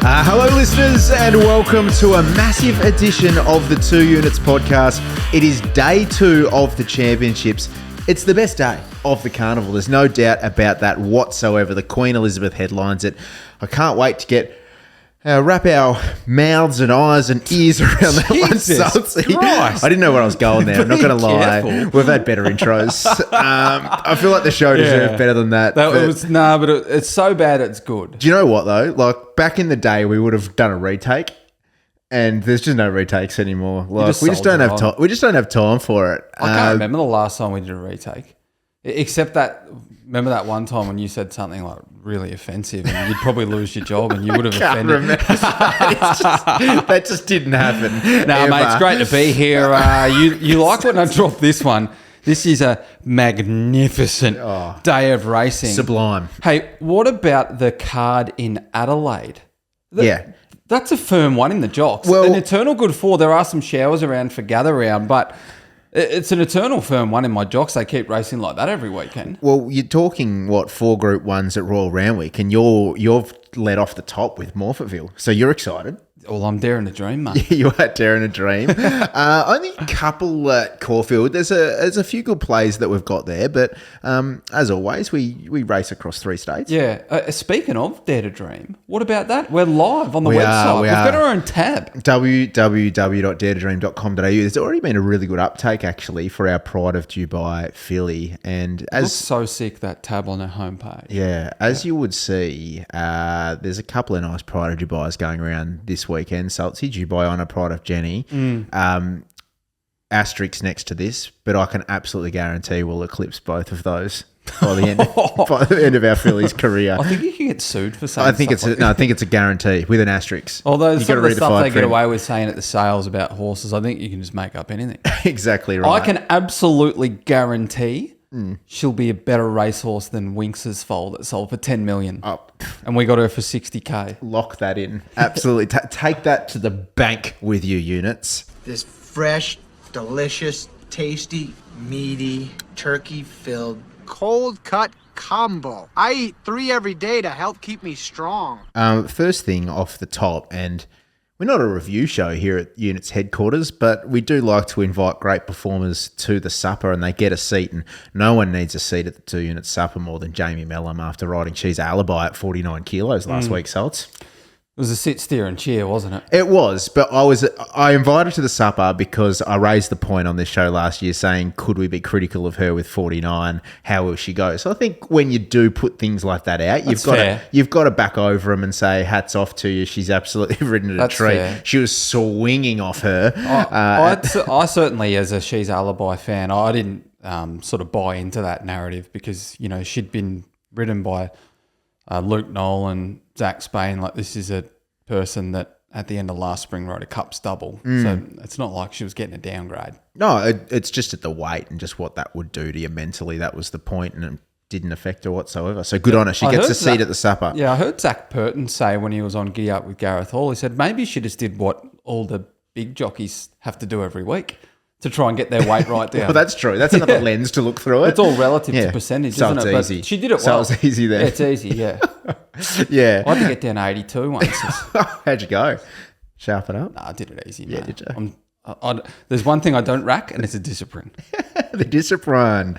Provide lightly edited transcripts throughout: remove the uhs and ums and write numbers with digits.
Hello, listeners, and welcome to a massive edition of the 2 Units podcast. It is day 2 of the championships. It's the best day of the carnival. There's no doubt about that whatsoever. The Queen Elizabeth headlines it. I can't wait to wrap our mouths and eyes and ears around that one, Sultan. I didn't know where I was going there. I'm not going to lie. We've had better intros. I feel like the show deserved better than that. But it's so bad it's good. Do you know what, though? Like, back in the day, we would have done a retake, and there's just no retakes anymore. Like, we just don't have time. We just don't have time for it. I can't remember the last time we did a retake, except that. Remember that one time when you said something like really offensive and you'd probably lose your job and you would have offended. That just didn't happen. No, mate, it's great to be here. You like when I drop this one. This is a magnificent day of racing. Sublime. Hey, what about the card in Adelaide? That's a firm one in the jocks. Well, an eternal good 4. There are some showers around for gather round, but it's an eternal firm one in my jocks. They keep racing like that every weekend. Well, you're talking, four Group 1s at Royal Randwick, and you've led off the top with Morphettville. So you're excited. Well, I'm daring to dream, mate. You are daring to dream. Only a couple at Caulfield. There's a few good plays that we've got there, but as always, we race across 3 states. Yeah. Speaking of Dare to Dream, what about that? We're live on the website. We've got our own tab. www.daretodream.com.au. There's already been a really good uptake, actually, for our Pride of Dubai filly. And it looks so sick, that tab on our homepage. Yeah. As you would see, there's a couple of nice Pride of Dubais going around this weekend. Sultsy, Dubai on a Pride of Jenny. Asterisk next to this, but I can absolutely guarantee we'll eclipse both of those by the end of our filly's career. I think you can get sued for saying I think it's a guarantee with an asterisk. Although some of the stuff they get away with saying at the sales about horses, I think you can just make up anything. Exactly right. I can absolutely guarantee she'll be a better racehorse than Winx's foal that sold for 10 million. Oh. And we got her for 60K. Lock that in. Absolutely. Take that to the bank with you, Units. This fresh, delicious, tasty, meaty, turkey-filled, cold-cut combo. I eat 3 every day to help keep me strong. First thing off the top, and we're not a review show here at Units headquarters, but we do like to invite great performers to the supper and they get a seat, and no one needs a seat at the 2 Units supper more than Jamie Mellum after riding She's Alibi at 49 kilos last week, Salts. It was a sit, steer and cheer, wasn't it? It was, but I invited to the supper because I raised the point on this show last year saying, could we be critical of her with 49? How will she go? So I think when you do put things like that out, you've got to back over them and say, hats off to you. She's absolutely ridden a treat. Fair. She was swinging off her. I certainly, as a She's Alibi fan, I didn't sort of buy into that narrative because, she'd been ridden by Luke Nolan, Zach Spain. Like, this is a person that at the end of last spring rode a Cups double. So it's not like she was getting a downgrade. No, it's just at the weight and just what that would do to you mentally. That was the point, and it didn't affect her whatsoever. So good on her. She gets a seat at the supper. Yeah, I heard Zach Purton say when he was on Giddy Up with Gareth Hall, he said maybe she just did what all the big jockeys have to do every week to try and get their weight right down. Well, that's true. That's another lens to look through it. It's all relative to percentage, isn't it? It's easy. But she did it well. So it's easy there. Yeah, it's easy, yeah. Yeah. I had to get down to 82 once. How'd you go? Sharpen up? Nah, I did it easy, yeah, man. Did you? There's one thing I don't rack, and it's a discipline. The discipline.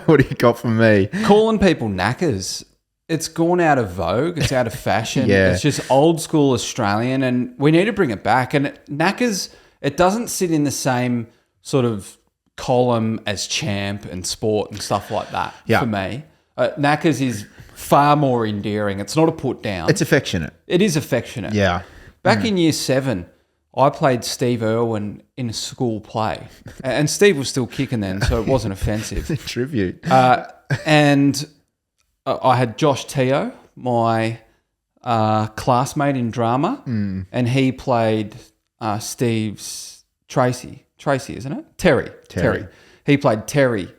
What do you got for me? Calling people knackers. It's gone out of vogue. It's out of fashion. Yeah. It's just old school Australian, and we need to bring it back. And knackers, it doesn't sit in the same sort of column as champ and sport and stuff like that for me. Knackers is far more endearing. It's not a put down. It's affectionate. It is affectionate. Yeah. Back in year 7, I played Steve Irwin in a school play. And Steve was still kicking then, so it wasn't offensive. Tribute. And I had Josh Teo, my classmate in drama, and he played Steve's Tracy, isn't it? Terry. He played Terry.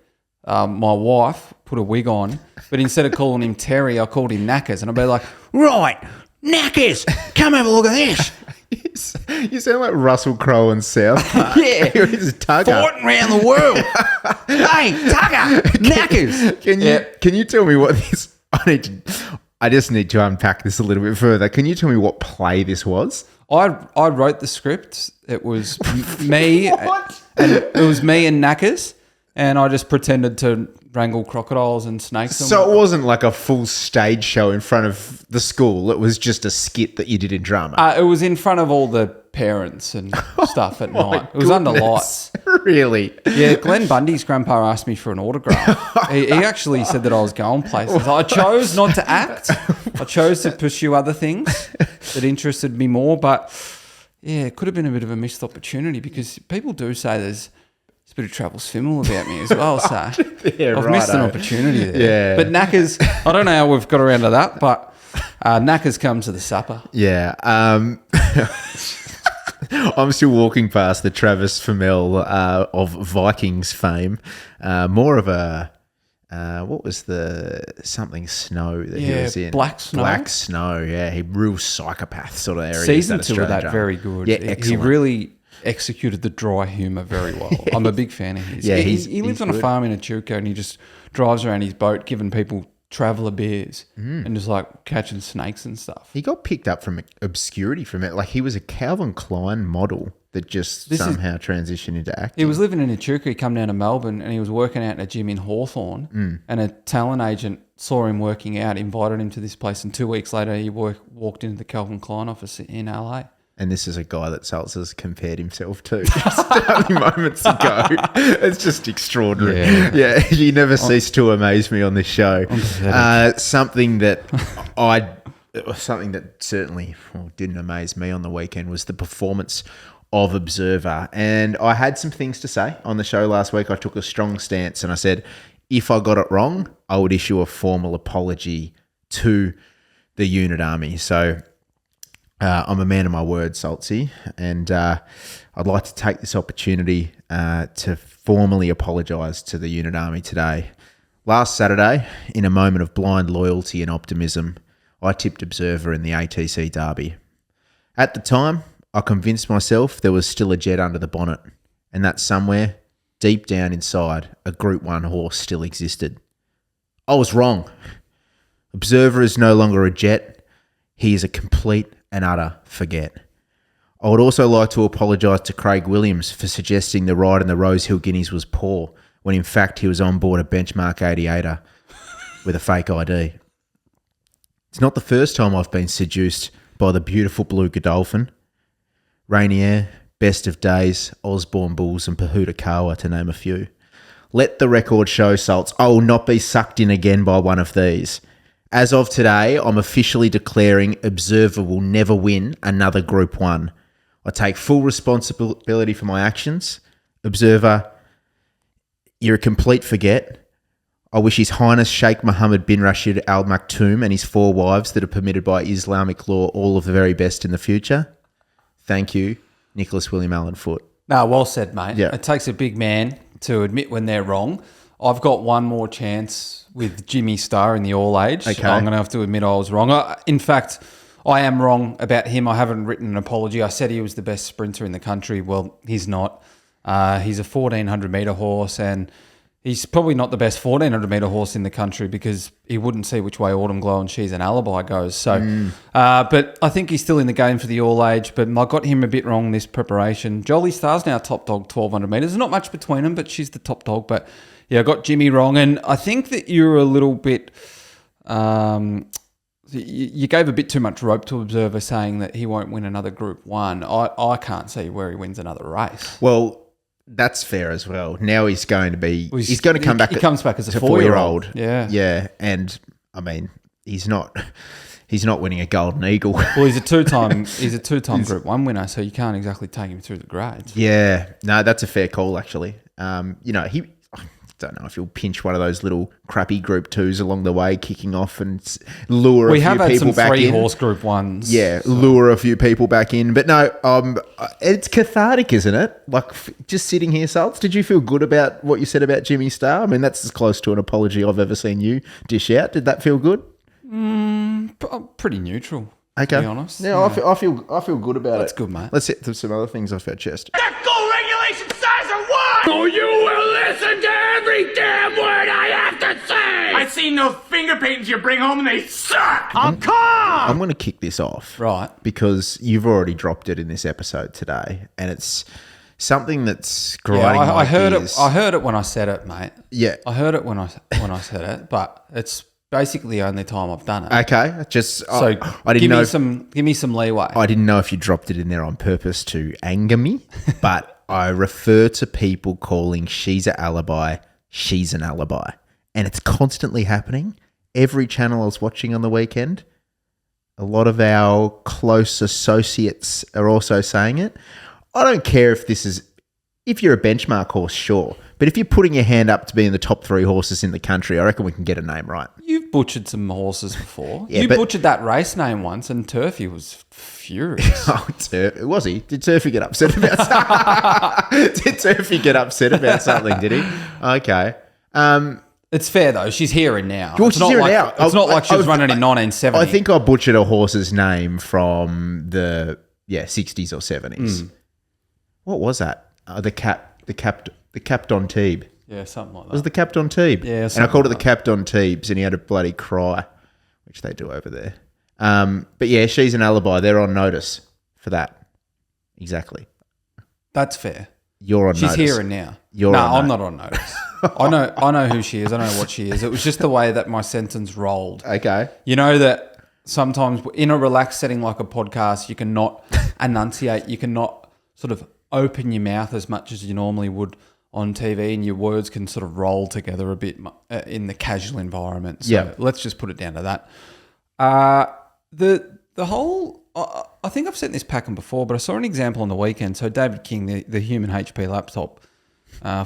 My wife put a wig on, but instead of calling him Terry, I called him Knackers. And I'd be like, right, Knackers, come have a look at this. You sound like Russell Crowe in South Park. Yeah. He's Tugger. Fighting around the world. Hey, Tugger, Knackers. Can you tell me what this... I just need to unpack this a little bit further. Can you tell me what play this was? I wrote the script. It was me. What? And it was me and Knackers, and I just pretended to wrangle crocodiles and snakes. So it wasn't like a full stage show in front of the school. It was just a skit that you did in drama. It was in front of all the parents and stuff at night. It was under lights. Really? Yeah, Glenn Bundy's grandpa asked me for an autograph. He actually said that I was going places. I chose not to act. I chose to pursue other things that interested me more. But yeah, it could have been a bit of a missed opportunity because people do say there's a bit of travel swimmer about me as well. So Yeah, I've missed an opportunity there. Yeah. But Knackers, I don't know how we've got around to that, but Knackers come to the supper. Yeah. I'm still walking past the Travis Fimmel of Vikings fame. More of a, what was the something snow that he was in? Black Snow. Black Snow, yeah. He real psychopath sort of area. Season 2 of that, very good. Yeah, He excellent. really executed the dry humour very well. I'm a big fan of his. Yeah, he lives he's on a good. farm in Echuca and he just drives around his boat giving people traveller beers and just like catching snakes and stuff. He got picked up from obscurity from it. Like he was a Calvin Klein model that just somehow transitioned into acting. He was living in Echuca, he come down to Melbourne and he was working out in a gym in Hawthorne and a talent agent saw him working out, invited him to this place and 2 weeks later he walked into the Calvin Klein office in LA. And this is a guy that SULTS has compared himself to just only moments ago. It's just extraordinary. Yeah, you never cease to amaze me on this show. Something that certainly didn't amaze me on the weekend was the performance of Observer. And I had some things to say on the show last week. I took a strong stance and I said, if I got it wrong, I would issue a formal apology to the unit army. So I'm a man of my word, Saltsy, and I'd like to take this opportunity to formally apologise to the unit army today. Last Saturday, in a moment of blind loyalty and optimism, I tipped Observer in the ATC Derby. At the time, I convinced myself there was still a jet under the bonnet, and that somewhere, deep down inside, a Group 1 horse still existed. I was wrong. Observer is no longer a jet. He is a complete and utter forget. I would also like to apologise to Craig Williams for suggesting the ride in the Rosehill Guineas was poor, when in fact he was on board a benchmark 88er with a fake ID. It's not the first time I've been seduced by the beautiful blue Godolphin, Rainier, Best of Days, Osborne Bulls and Pahuta Kawa, to name a few. Let the record show, Salts, I will not be sucked in again by one of these. As of today, I'm officially declaring Observer will never win another Group 1. I take full responsibility for my actions. Observer, you're a complete forget. I wish His Highness Sheikh Mohammed bin Rashid Al Maktoum and his 4 wives that are permitted by Islamic law all of the very best in the future. Thank you, Nicholas William Allen Foote. No, well said, mate. Yeah. It takes a big man to admit when they're wrong. I've got one more chance with Jimmy Starr in the All Age. Okay. I'm going to have to admit I was wrong. In fact, I am wrong about him. I haven't written an apology. I said he was the best sprinter in the country. Well, he's not. He's a 1,400-metre horse, and he's probably not the best 1,400-metre horse in the country because he wouldn't see which way Autumn Glow and She's an Alibi goes. So, but I think he's still in the game for the All Age, but I got him a bit wrong this preparation. Jolie Starr's now top dog, 1,200 metres. There's not much between them, but she's the top dog. But yeah, I got Jimmy wrong, and I think that you're a little bit... you gave a bit too much rope to Observer saying that he won't win another Group 1. I can't see where he wins another race. Well, that's fair as well. Now he's going to be... he's going to come back... He comes back as a 4-year-old. Yeah. Yeah, and I mean, he's not winning a Golden Eagle. Well, he's a two-time Group 1 winner, so you can't exactly take him through the grades. Yeah, no, that's a fair call, actually. I don't know if he'll pinch one of those little crappy Group 2s along the way, kicking off and lure a few people back in. We have had some 3-horse Group 1s. Yeah, so lure a few people back in. But no, it's cathartic, isn't it? Like, just sitting here, Salts, did you feel good about what you said about Jimmy Starr? I mean, that's as close to an apology I've ever seen you dish out. Did that feel good? Pretty neutral, okay. to be honest. Yeah, I feel good about That's it. good, mate. Let's hit some other things off our chest. That goal regulation size are what? So you will listen to every damn word I have to say. I seen those finger paintings you bring home and they suck. I'm going to kick this off. Right. Because you've already dropped it in this episode today. And it's something that's grinding Yeah, I my heard gears. it. I heard it when I said it, mate. Yeah. I heard it when I said it, but it's basically the only time I've done it. Okay. Just So I didn't know. give me some leeway. I didn't know if you dropped it in there on purpose to anger me, but I refer to people calling she's an alibi, she's an alibi. And it's constantly happening. Every channel I was watching on the weekend, a lot of our close associates are also saying it. I don't care if you're a benchmark horse, sure. But if you're putting your hand up to be in the top 3 horses in the country, I reckon we can get a name right. You've butchered some horses before. Yeah, you but- butchered that race name once, and Turfy was furious. Oh, was he? Did Turfy get upset about something? Did Turfy get upset about something, did he? Okay. It's fair though. She's here and now. Well, It's she's not here like, now. It's not like she was I- running in 1970. I think I butchered a horse's name from the 60s or 70s. What was that? The Captain Teeb. yeah, something like It was that. the Captain Teeb. Yeah, and I something called it like the Captain Teebs, and he had a bloody cry, which they do over there. But yeah, she's an alibi. They're on notice for that. Exactly. That's fair. You're on She's notice. here and now. You're no, on I'm notice. not on notice. I know who she is. I know what she is. It was just the way that my sentence rolled. Okay. You know that sometimes in a relaxed setting like a podcast, you cannot enunciate, you cannot sort of open your mouth as much as you normally would on TV, and your words can sort of roll together a bit in the casual environment. So Yeah. let's just put it down to that. The whole, I think I've sent this packing before, but I saw an example on the weekend. So David King, the human HP laptop,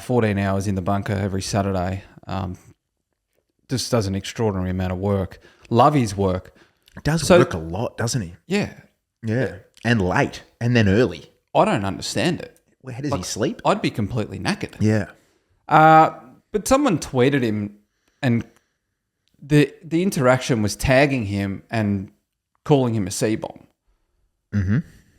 14 hours in the bunker every Saturday, just does an extraordinary amount of work. Love his work. Does So- work a lot, doesn't he? Yeah. Yeah. And late. And then early. I don't understand it. Where does he sleep? I'd be completely knackered. Yeah. But someone tweeted him, and the interaction was tagging him and calling him a C-bomb. Mm-hmm.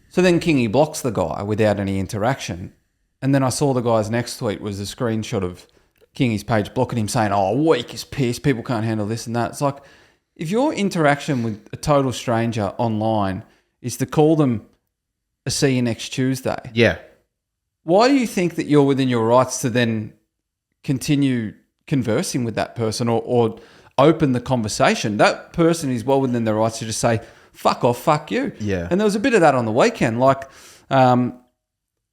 So then Kingy blocks the guy without any interaction. And then I saw the guy's next tweet was a screenshot of Kingy's page blocking him saying, oh, weak is pissed, people can't handle this and that. It's like, if your interaction with a total stranger online is to call them a see you next Tuesday, Yeah. why do you think that you're within your rights to then continue conversing with that person or open the conversation? That person is well within their rights to just say, fuck off, fuck you. Yeah. And there was a bit of that on the weekend. Like,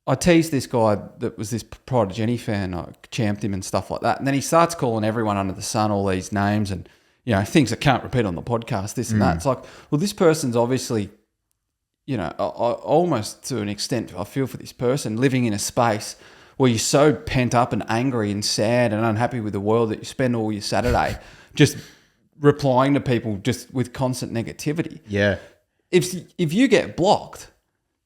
I teased this guy that was this Pride of Jenny fan. I champed him and stuff like that. And then he starts calling everyone under the sun all these names and, you know, things I can't repeat on the podcast, this and that. It's like, well, this person's obviously, you know, almost to an extent, I feel for this person living in a space where you're so pent up and angry and sad and unhappy with the world that you spend all your Saturday just replying to people just with constant negativity. Yeah. If you get blocked,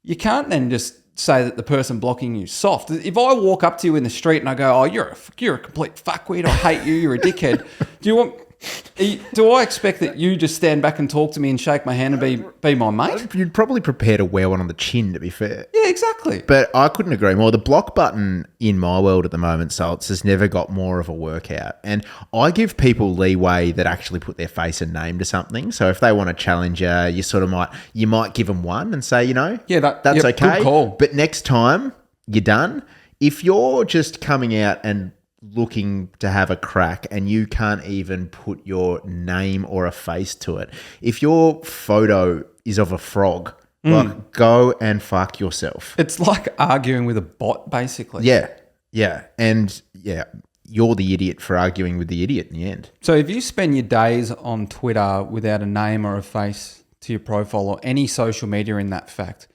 you can't then just say that the person blocking you is soft. If I walk up to you in the street and I go, oh, you're a complete fuckwit, I hate you, you're a dickhead, do I expect that you just stand back and talk to me and shake my hand and be my mate? You'd probably prepare to wear one on the chin, to be fair. Yeah, exactly. But I couldn't agree more. The block button in my world at the moment, Sults, has never got more of a workout. And I give people leeway that actually put their face and name to something. So if they want to challenge you might give them one and say, you know, Yeah, that's yep, okay. good call. But next time you're done, if you're just coming out and looking to have a crack and you can't even put your name or a face to it, if your photo is of a frog, like, go and fuck yourself. It's like arguing with a bot, basically. Yeah, yeah. And yeah, you're the idiot for arguing with the idiot in the end. So if you spend your days on Twitter without a name or a face to your profile or any social media in that fact,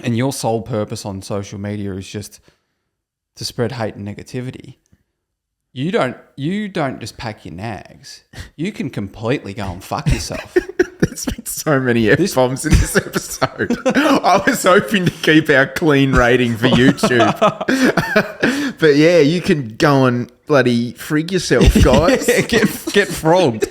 and your sole purpose on social media is just to spread hate and negativity, you don't just pack your nags. You can completely go and fuck yourself. There's been so many F-bombs in this episode. I was hoping to keep our clean rating for YouTube. But yeah, you can go and bloody frig yourself, guys. Get frogged.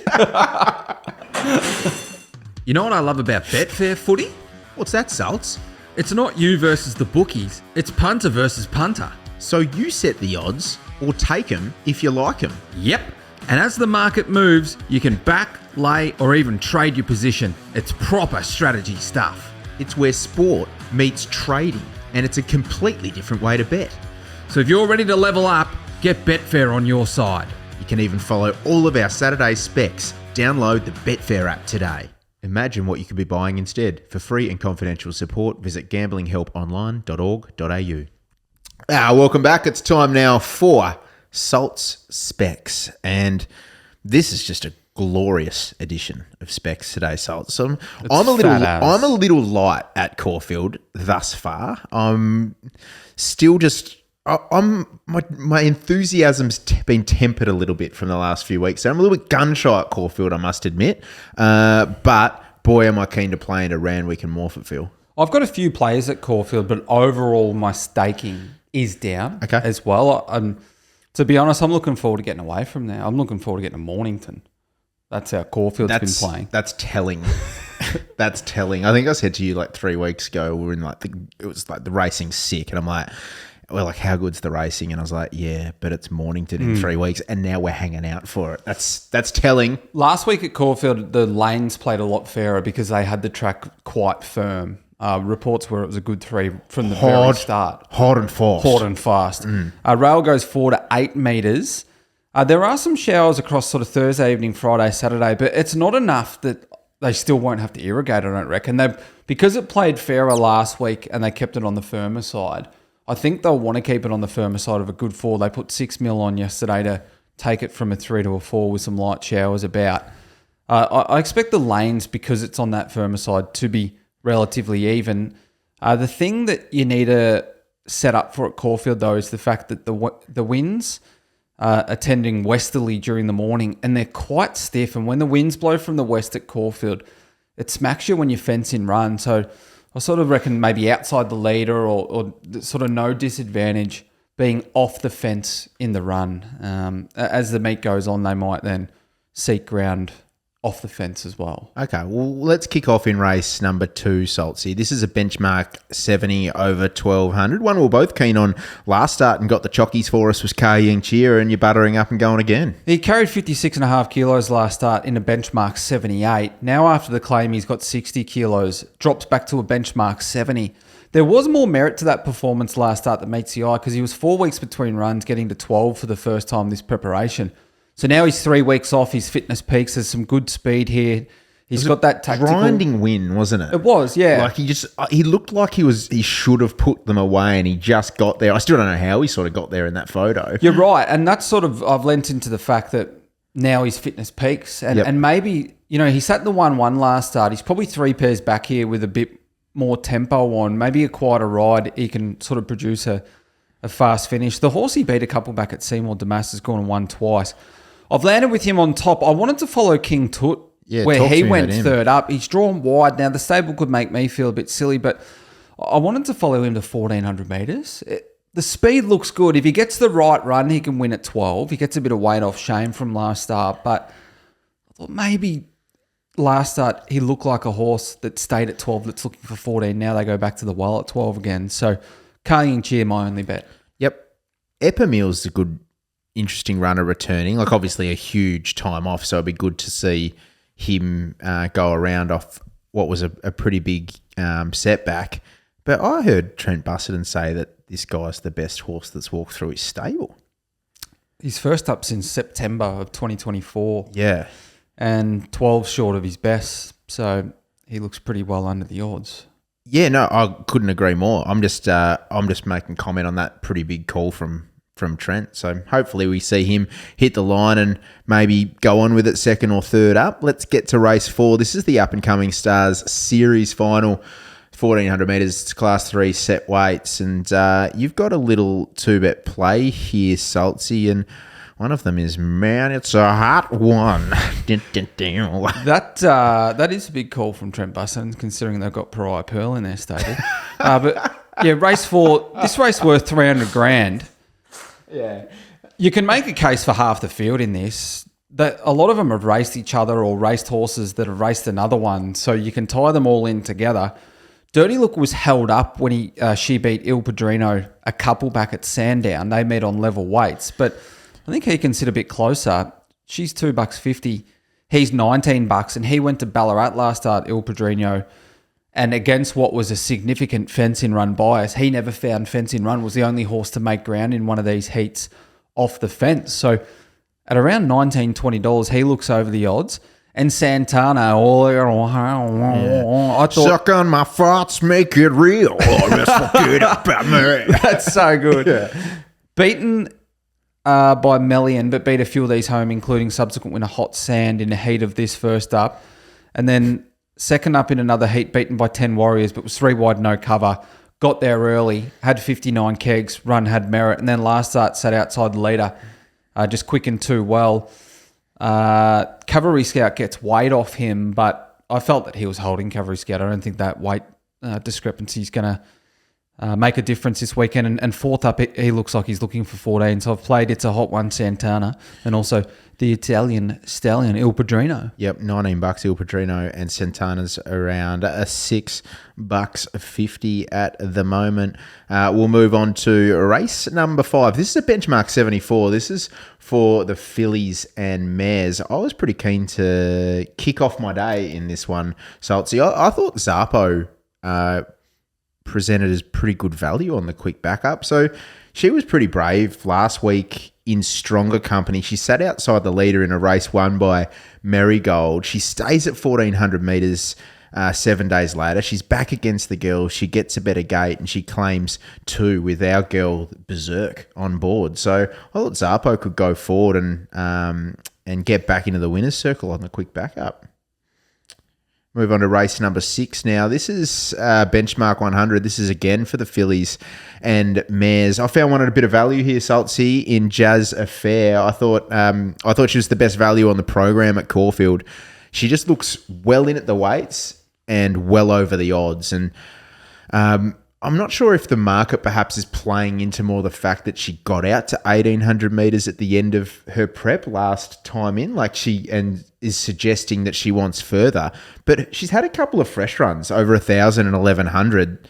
You know what I love about Betfair footy? What's that, Sults? It's not you versus the bookies. It's punter versus punter. So you set the odds, or take them if you like them. Yep. And as the market moves, you can back, lay, or even trade your position. It's proper strategy stuff. It's where sport meets trading, and it's a completely different way to bet. So if you're ready to level up, get Betfair on your side. You can even follow all of our Saturday specs. Download the Betfair app today. Imagine what you could be buying instead. For free and confidential support, visit gamblinghelponline.org.au. Welcome back. It's time now for SULTS Specs. And this is just a glorious edition of Specs today, SULTS. I'm a little light at Caulfield thus far. I'm still just... my enthusiasm's been tempered a little bit from the last few weeks. So I'm a little bit gun shy at Caulfield, I must admit. But boy, am I keen to play into Randwick and Morphettville. I've got a few players at Caulfield, but overall my staking is down as well. To be honest, I'm looking forward to getting away from there. I'm looking forward to getting to Mornington. That's how Caulfield's been playing. That's telling. That's telling. I think I said to you like 3 weeks ago, we were in it was like the racing's sick, and I'm like, we're like, how good's the racing? And I was like, yeah, but it's Mornington in 3 weeks, and now we're hanging out for it. That's telling. Last week at Caulfield, the lanes played a lot fairer because they had the track quite firm. Reports were it was a good 3 from the very start. Hard and fast. Rail goes 4 to 8 metres. There are some showers across sort of Thursday evening, Friday, Saturday, but it's not enough that they still won't have to irrigate, I don't reckon. Because it played fairer last week and they kept it on the firmer side, I think they'll want to keep it on the firmer side of a good 4. They put 6 mil on yesterday to take it from a 3 to a 4 with some light showers about. I expect the lanes, because it's on that firmer side, to be relatively even. The thing that you need to set up for at Caulfield, though, is the fact that the winds are tending westerly during the morning, and they're quite stiff. And when the winds blow from the west at Caulfield, it smacks you when you fence in run. So I sort of reckon maybe outside the leader or sort of no disadvantage being off the fence in the run. As the meet goes on, they might then seek ground off the fence as well. Okay, well, let's kick off in race number 2, Saltsy. This is a benchmark 70 over 1200. One we were both keen on last start and got the chockies for us was Ka Ying Cheer, and you're buttering up and going again. He carried 56.5 kilos last start in a benchmark 78. Now after the claim, he's got 60 kilos, drops back to a benchmark 70. There was more merit to that performance last start that meets the eye because he was 4 weeks between runs, getting to 12 for the first time this preparation. So now he's 3 weeks off. His fitness peaks. There's some good speed here. He's got that tactical grinding win, wasn't it? It was, yeah. Like he looked like he should have put them away, and he just got there. I still don't know how he sort of got there in that photo. You're right, and that's sort of I've lent into the fact that now his fitness peaks, and maybe he sat in the 1-1 last start. He's probably 3 pairs back here with a bit more tempo on, maybe a quieter ride. He can sort of produce a fast finish. The horse he beat a couple back at Seymour Damas has gone and won twice. I've landed with him on top. I wanted to follow King Tut, where he went third up. He's drawn wide. Now, the stable could make me feel a bit silly, but I wanted to follow him to 1,400 metres. The speed looks good. If he gets the right run, he can win at 12. He gets a bit of weight off Shane from last start, but I thought maybe last start he looked like a horse that stayed at 12 that's looking for 14. Now they go back to the well at 12 again. So, Ka Ying Cheer, my only bet. Yep. Epimil's a good, interesting runner returning. Like, obviously a huge time off, so it'd be good to see him go around off what was a pretty big setback. But I heard Trent Busserton say that this guy's the best horse that's walked through his stable. He's first up since September of 2024. Yeah. And 12 short of his best, so he looks pretty well under the odds. Yeah, no, I couldn't agree more. I'm just making comment on that pretty big call from Trent. So hopefully we see him hit the line and maybe go on with it second or third up. Let's get to race 4. This is the Up and Coming Stars Series Final, 1,400 metres. It's Class 3 set weights, and you've got a little 2-bet play here, Saltsy, and one of them is, man, it's a hot one. That is a big call from Trent Busserton, considering they've got Pariah Pearl in their stable. But yeah, race 4. This race worth 300 grand. Yeah, you can make a case for half the field in this. That a lot of them have raced each other or raced horses that have raced another one, so you can tie them all in together. Dirty Look was held up when she beat Il Padrino a couple back at Sandown. They met on level weights, but I think he can sit a bit closer. she's $2.50. He's $19, and he went to Ballarat last start, Il Padrino, and against what was a significant fence-in run bias, he never found fence-in run, was the only horse to make ground in one of these heats off the fence. So at around $19, $20, he looks over the odds. And Santana, I thought... Suck on my farts, make it real. Let's forget about me. That's so good. Yeah. Beaten by Melian, but beat a few of these home, including subsequent winner Hot Sand in the heat of this first up. And then second up in another heat, beaten by 10 Warriors, but was 3 wide, no cover. Got there early, had 59 kegs, run had merit, and then last start sat outside the leader, just quickened too well. Cavalry Scout gets weight off him, but I felt that he was holding Cavalry Scout. I don't think that weight discrepancy is going to make a difference this weekend. And fourth up, he looks like he's looking for 14. So I've played It's a Hot One, Santana, and also the Italian stallion, Il Padrino. Yep, $19 Il Padrino, and Santana's around $6.50 at the moment. We'll move on to race number 5. This is a benchmark 74. This is for the fillies and mares. I was pretty keen to kick off my day in this one, Saltsy. I thought Zappo presented as pretty good value on the quick backup. So she was pretty brave last week in stronger company. She sat outside the leader in a race won by Marigold. She stays at 1,400 metres 7 days later. She's back against the girl. She gets a better gate, and she claims 2 with our girl Berserk on board. So I thought Zappo could go forward and get back into the winner's circle on the quick backup. Move on to race number 6 now. This is benchmark 100. This is again for the fillies and mares. I found one at a bit of value here, Saltsy, in Jazz Affair. I thought she was the best value on the program at Caulfield. She just looks well in at the weights and well over the odds. And I'm not sure if the market perhaps is playing into more the fact that she got out to 1,800 metres at the end of her prep last time in, and is suggesting that she wants further. But she's had a couple of fresh runs over 1,000 and 1,100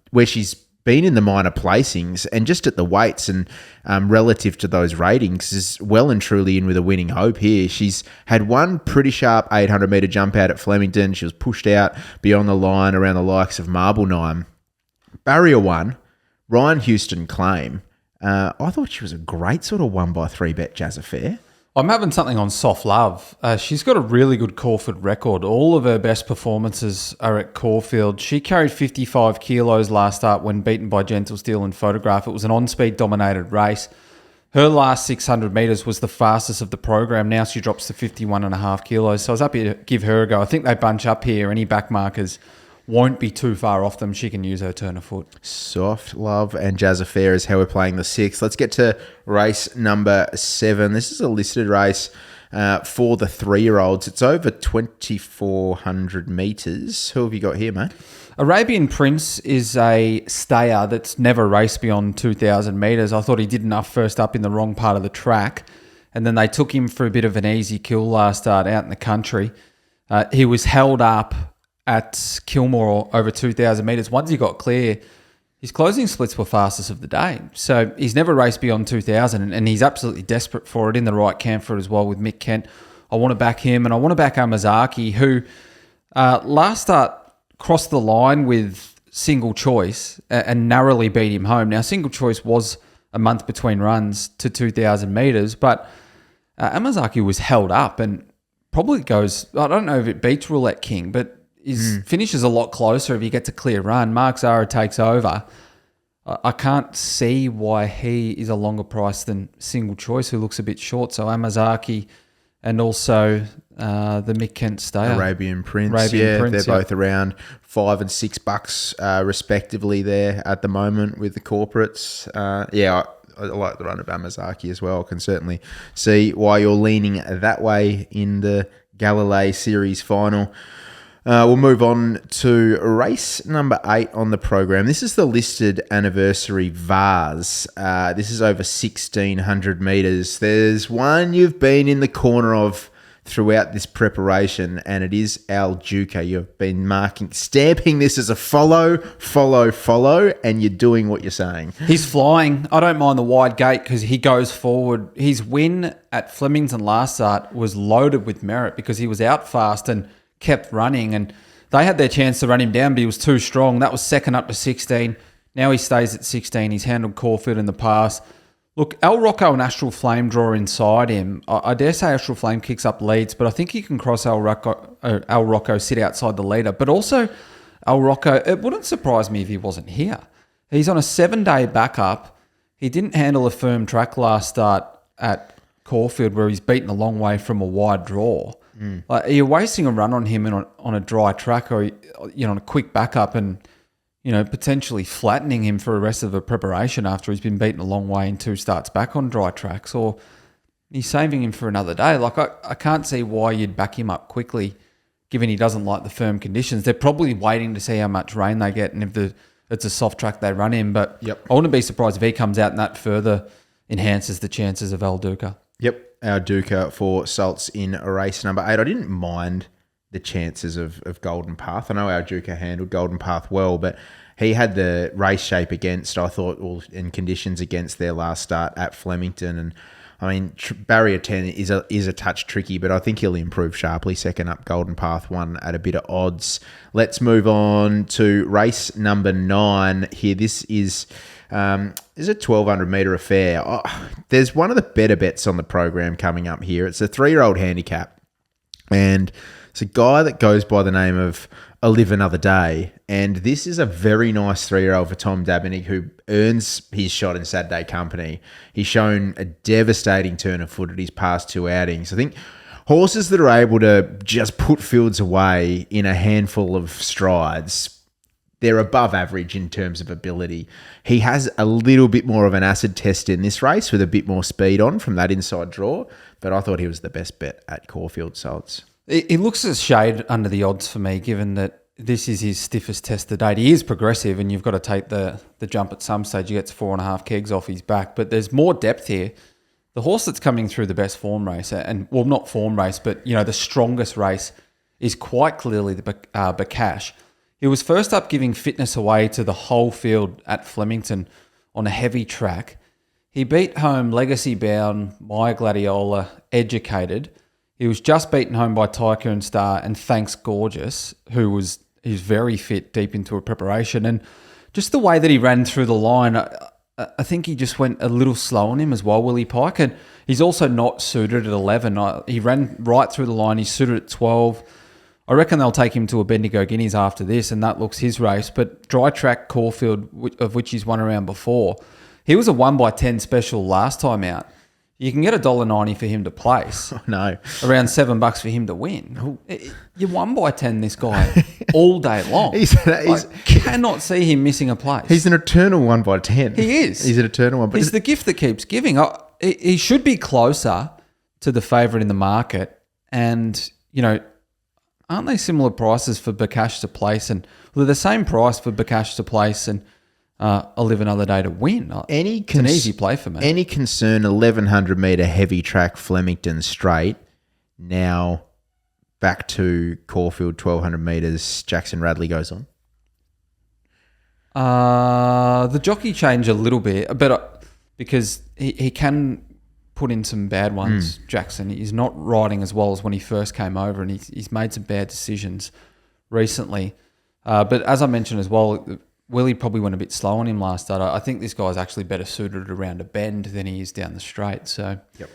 where she's been in the minor placings, and just at the weights and relative to those ratings is well and truly in with a winning hope here. She's had one pretty sharp 800 metre jump out at Flemington. She was pushed out beyond the line around the likes of Marblenheim. Barrier 1, Ryan Houston claim. I thought she was a great sort of 1x3 bet Jazz Affair. I'm having something on Soft Love. She's got a really good Caulfield record. All of her best performances are at Caulfield. She carried 55 kilos last start when beaten by Gentle Steel and Photograph. It was an on-speed dominated race. Her last 600 metres was the fastest of the program. Now she drops to 51.5 kilos. So I was happy to give her a go. I think they bunch up here. Any back markers won't be too far off them. She can use her turn of foot. Soft Love and Jazz Affair is how we're playing the 6th. Let's get to race number 7. This is a listed race for the 3-year-olds. It's over 2,400 metres. Who have you got here, mate? Arabian Prince is a stayer that's never raced beyond 2,000 metres. I thought he did enough first up in the wrong part of the track, and then they took him for a bit of an easy kill last start out in the country. He was held up at Kilmore over 2,000 metres. Once he got clear, his closing splits were fastest of the day. So he's never raced beyond 2,000, and he's absolutely desperate for it, in the right camp for it as well with Mick Kent. I want to back him, and I want to back Amazaki, who last start crossed the line with Single Choice and narrowly beat him home. Now, Single Choice was a month between runs to 2,000 metres, but Amazaki was held up and probably goes, I don't know if it beats Roulette King, but his finish is a lot closer if he gets a clear run. Mark Zara takes over. I can't see why he is a longer price than Single Choice, who looks a bit short. So Amazaki and also the Mick Kent stayer. Arabian Prince. They're both around $5 and $6 respectively there at the moment with the corporates. I like the run of Amazaki as well. I can certainly see why you're leaning that way in the Galilee Series final. We'll move on to race number 8 on the program. This is the listed anniversary Vase. This is over 1,600 metres. There's one you've been in the corner of, throughout this preparation, and it is Al Duca. You've been stamping this as a follow, and you're doing what you're saying. He's flying. I don't mind the wide gate because he goes forward. His win at Flemington last start was loaded with merit because he was out fast and kept running, and they had their chance to run him down, but he was too strong. That was second up to 16. Now he stays at 16. He's handled Caulfield in the past. Look, El Rocco and Astral Flame draw inside him. I dare say Astral Flame kicks up leads, but I think he can cross El Rocco, sit outside the leader. But also, El Rocco, it wouldn't surprise me if he wasn't here. He's on a 7-day backup. He didn't handle a firm track last start at Caulfield where he's beaten a long way from a wide draw. Like, are you wasting a run on him on a dry track or on a quick backup and potentially flattening him for the rest of the preparation after he's been beaten a long way in 2 starts back on dry tracks, or he's saving him for another day? Like, I can't see why you'd back him up quickly, given he doesn't like the firm conditions. They're probably waiting to see how much rain they get and if it's a soft track they run in. But I wouldn't be surprised if he comes out and that further enhances the chances of El Duca. Yep, our Duca for Salts in race number 8. I didn't mind the chances of Golden Path. I know our Duca handled Golden Path well, but he had the race shape against, I thought, and conditions against their last start at Flemington. And I mean, barrier 10 is a touch tricky, but I think he'll improve sharply. Second up, Golden Path, one at a bit of odds. Let's move on to race number 9 here. This is a 1,200 metre affair. There's one of the better bets on the program coming up here. It's a 3-year-old handicap, and it's a guy that goes by the name of A Live Another Day, and this is a very nice 3-year-old for Tom Dabenig, who earns his shot in Saturday company. He's shown a devastating turn of foot at his past 2 outings. I think horses that are able to just put fields away in a handful of strides, they're above average in terms of ability. He has a little bit more of an acid test in this race with a bit more speed on from that inside draw, but I thought he was the best bet at Caulfield Salts. He looks as shade under the odds for me, given that this is his stiffest test to date. He is progressive, and you've got to take the jump at some stage. He gets 4.5 kegs off his back, but there's more depth here. The horse that's coming through the best form race, and well, not form race, but the strongest race, is quite clearly the Bakash. He was first up giving fitness away to the whole field at Flemington on a heavy track. He beat home Legacy Bound, Maya Gladiola, Educated. He was just beaten home by Tycoon Star and Thanks Gorgeous, he's very fit deep into a preparation. And just the way that he ran through the line, I think he just went a little slow on him as well, Willie Pike. And he's also not suited at 11. He ran right through the line. He's suited at 12. I reckon they'll take him to a Bendigo Guineas after this, and that looks his race. But dry track Caulfield, of which he's won around before, he was a 1x10 special last time out. You can get $1.90 for him to place. Oh, no. Around $7 for him to win. You're 1x10 this guy all day long. I cannot see him missing a place. He's an eternal 1x10. He is. He's an eternal one. He's the gift that keeps giving. He should be closer to the favourite in the market. And, aren't they similar prices for Bakash to place? And they're the same price for Bakash to place and I'll Live Another Day to win. It's an easy play for me. Any concern, 1,100 metre heavy track Flemington straight. Now back to Caulfield, 1,200 metres. Jackson Radley goes on. The jockey changed a little bit, but because he can put in some bad ones, Jackson. He's not riding as well as when he first came over, and he's made some bad decisions recently. But as I mentioned as well, Willie probably went a bit slow on him last start. I think this guy's actually better suited around a bend than he is down the straight. So, yeah,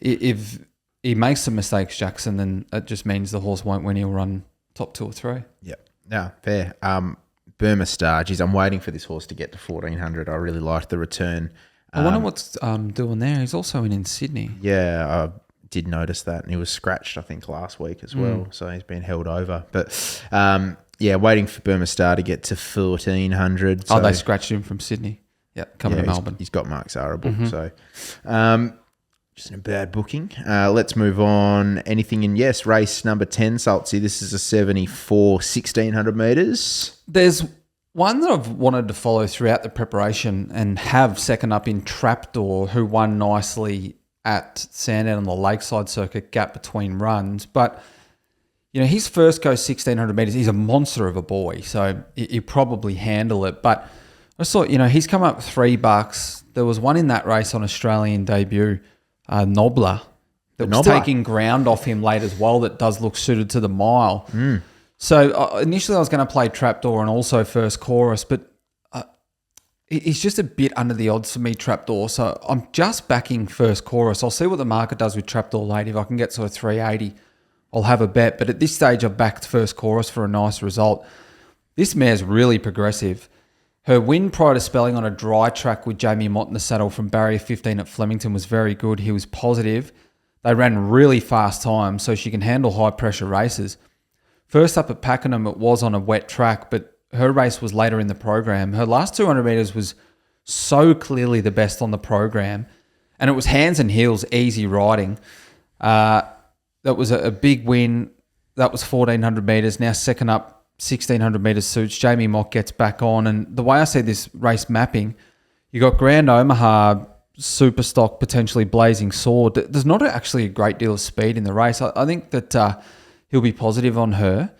if he makes some mistakes, Jackson, then it just means the horse won't win. He'll run top 2 or 3. Yep. No, fair. Burma Star. Geez, I'm waiting for this horse to get to 1,400. I really liked the return. I wonder what's doing there. He's also in Sydney. Yeah, I did notice that. And he was scratched, I think, last week as well. So he's been held over. But waiting for Burma Star to get to 1,400. So they scratched him from Sydney. Yep, coming to Melbourne. He's got Mark Zarable. So just a bad booking. Let's move on. Anything in, race number 10, Saltsy. This is a 74, 1,600 metres. There's one that I've wanted to follow throughout the preparation and have second up in Trapdoor, who won nicely at Sandown on the Lakeside circuit, gap between runs. But, his first go 1,600 metres. He's a monster of a boy, so he'll probably handle it. But I just thought, he's come up $3. There was one in that race on Australian debut, Nobler, that was taking ground off him late as well, that does look suited to the mile. So initially I was going to play Trapdoor and also First Chorus, but he's just a bit under the odds for me, Trapdoor. So I'm just backing First Chorus. I'll see what the market does with Trapdoor late. If I can get sort of 380, I'll have a bet. But at this stage, I've backed First Chorus for a nice result. This mare's really progressive. Her win prior to spelling on a dry track with Jamie Mott in the saddle from barrier 15 at Flemington was very good. He was positive. They ran really fast times, so she can handle high-pressure races. First up at Pakenham, it was on a wet track, but her race was later in the program. Her last 200 metres was so clearly the best on the program, and it was hands and heels, easy riding. That was a big win. That was 1,400 metres. Now second up, 1,600 metres suits. Jamie Mock gets back on, and the way I see this race mapping, you got Grand Omaha, Super Stock, potentially Blazing Sword. There's not actually a great deal of speed in the race. I think that he'll be positive on her.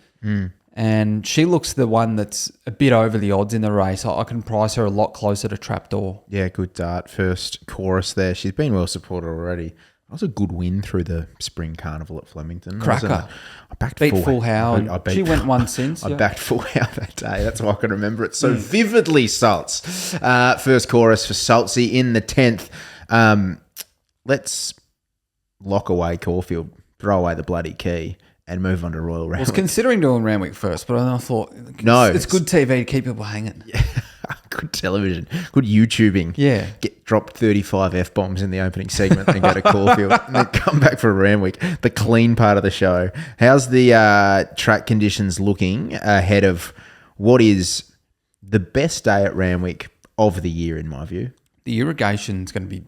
And she looks the one that's a bit over the odds in the race. I can price her a lot closer to Trapdoor. Yeah, good dart. First Chorus there. She's been well supported already. That was a good win through the Spring Carnival at Flemington. Cracker. I backed beat Full How. She went one since. I backed Full How that day. That's why I can remember it so vividly, Sults. First Chorus for Sultsy in the 10th. Let's lock away Caulfield, throw away the bloody key, and move on to Royal Randwick. I was considering doing Randwick first, but I thought, it's good TV to keep people hanging. Yeah. Good television, good YouTubing. Yeah. Get dropped 35 F-bombs in the opening segment and go to Caulfield and then come back for Randwick, the clean part of the show. How's the track conditions looking ahead of what is the best day at Randwick of the year, in my view? The irrigation's going to be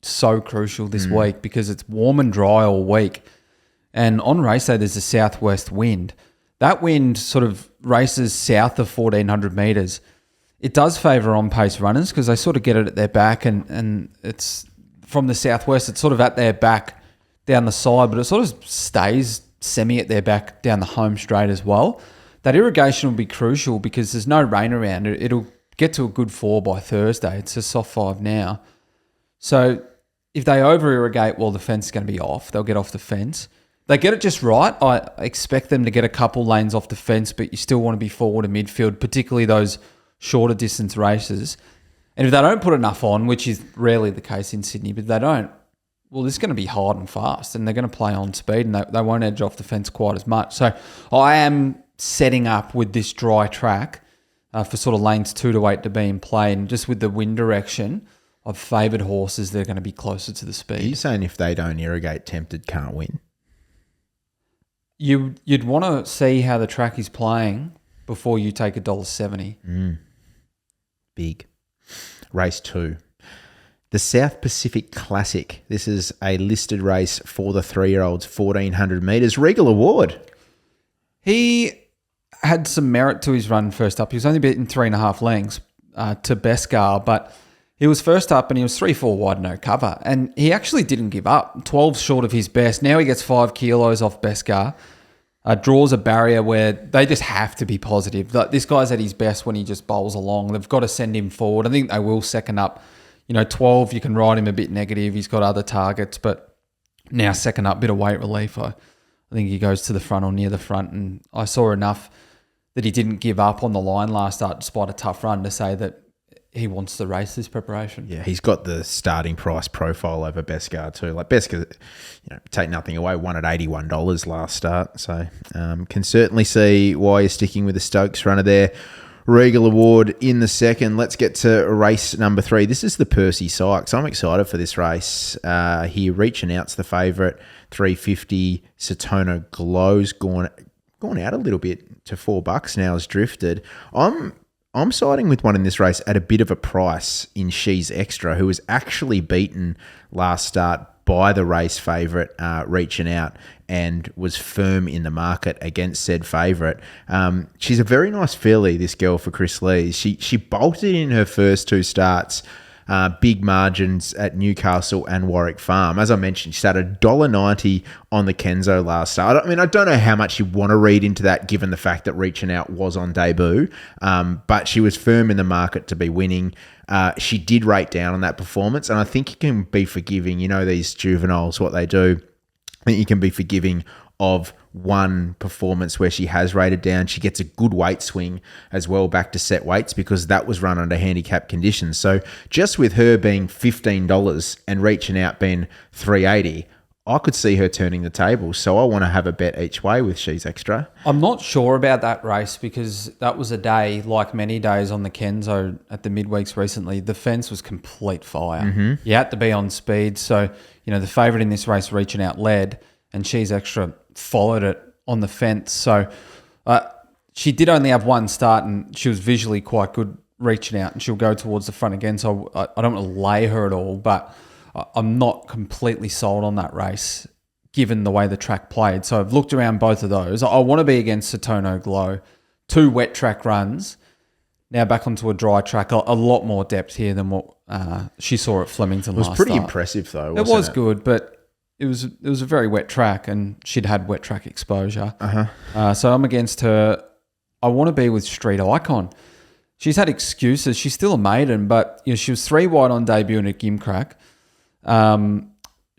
so crucial this week because it's warm and dry all week. And on race day, there's a southwest wind. That wind sort of races south of 1,400 metres. It does favour on-pace runners because they sort of get it at their back and it's from the southwest, it's sort of at their back down the side, but it sort of stays semi at their back down the home straight as well. That irrigation will be crucial because there's no rain around. It'll get to a good 4 by Thursday. It's a soft 5 now. So if they over-irrigate, well, the fence is going to be off. They'll get off the fence. They get it just right. I expect them to get a couple lanes off the fence, but you still want to be forward and midfield, particularly those shorter distance races. And if they don't put enough on, which is rarely the case in Sydney, but if they don't, well, this is going to be hard and fast and they're going to play on speed and they won't edge off the fence quite as much. So I am setting up with this dry track for sort of lanes 2 to 8 to be in play. And just with the wind direction, I've favoured horses that are going to be closer to the speed. Are you saying if they don't irrigate, Tempted can't win? You'd want to see how the track is playing before you take $1.70. Big. Race 2. The South Pacific Classic. This is a listed race for the 3-year-olds, 1,400 metres. Regal Award. He had some merit to his run first up. He was only beaten 3.5 lengths to Beskar, but he was first up and he was 3-4 wide, no cover. And he actually didn't give up. 12 short of his best. Now he gets 5 kilos off Beskar. Draws a barrier where they just have to be positive. Like, this guy's at his best when he just bowls along. They've got to send him forward. I think they will second up. 12, you can ride him a bit negative. He's got other targets, but now second up, bit of weight relief. I think he goes to the front or near the front, and I saw enough that he didn't give up on the line last start despite a tough run to say that he wants to race this preparation. Yeah, he's got the starting price profile over Beskar too. Like Beskar, take nothing away, won at $81 last start. So can certainly see why you're sticking with the Stokes runner there. Regal Award in the second. Let's get to race number 3. This is the Percy Sykes. I'm excited for this race. Here, reaching out's the favourite. 350. Satona Glow's gone out a little bit to $4 now. Has drifted. I'm siding with one in this race at a bit of a price in She's Extra, who was actually beaten last start by the race favourite, Reaching Out, and was firm in the market against said favourite. She's a very nice filly, this girl, for Chris Lee. She bolted in her first 2 starts, big margins at Newcastle and Warwick Farm. As I mentioned, she started $1.90 on the Kenzo last start. I mean, I don't know how much you want to read into that given the fact that Reaching Out was on debut, but she was firm in the market to be winning. She did rate down on that performance, and I think you can be forgiving. You know, these juveniles, what they do. I think you can be forgiving of one performance where she has rated down. She gets a good weight swing as well back to set weights because that was run under handicap conditions. So just with her being $15 and Reaching Out being $3.80, I could see her turning the table. So I want to have a bet each way with She's Extra. I'm not sure about that race because that was a day, like many days on the Kenzo at the midweeks recently, the fence was complete fire. Mm-hmm. You had to be on speed. So, you know, the favourite in this race, Reaching Out, led, and She's Extra followed it on the fence. So she did only have one start and she was visually quite good Reaching Out, and she'll go towards the front again. So I don't want to lay her at all, but I'm not completely sold on that race given the way the track played. So I've looked around both of those. I want to be against Satono Glow. 2 wet track runs. Now back onto a dry track. A lot more depth here than what she saw at Flemington last start. It was pretty impressive though, wasn't it? It was good, but it was a very wet track and she'd had wet track exposure. So I'm against her. I want to be with Street Icon. She's had excuses. She's still a maiden, but you know, she was 3 wide on debut at Gimcrack.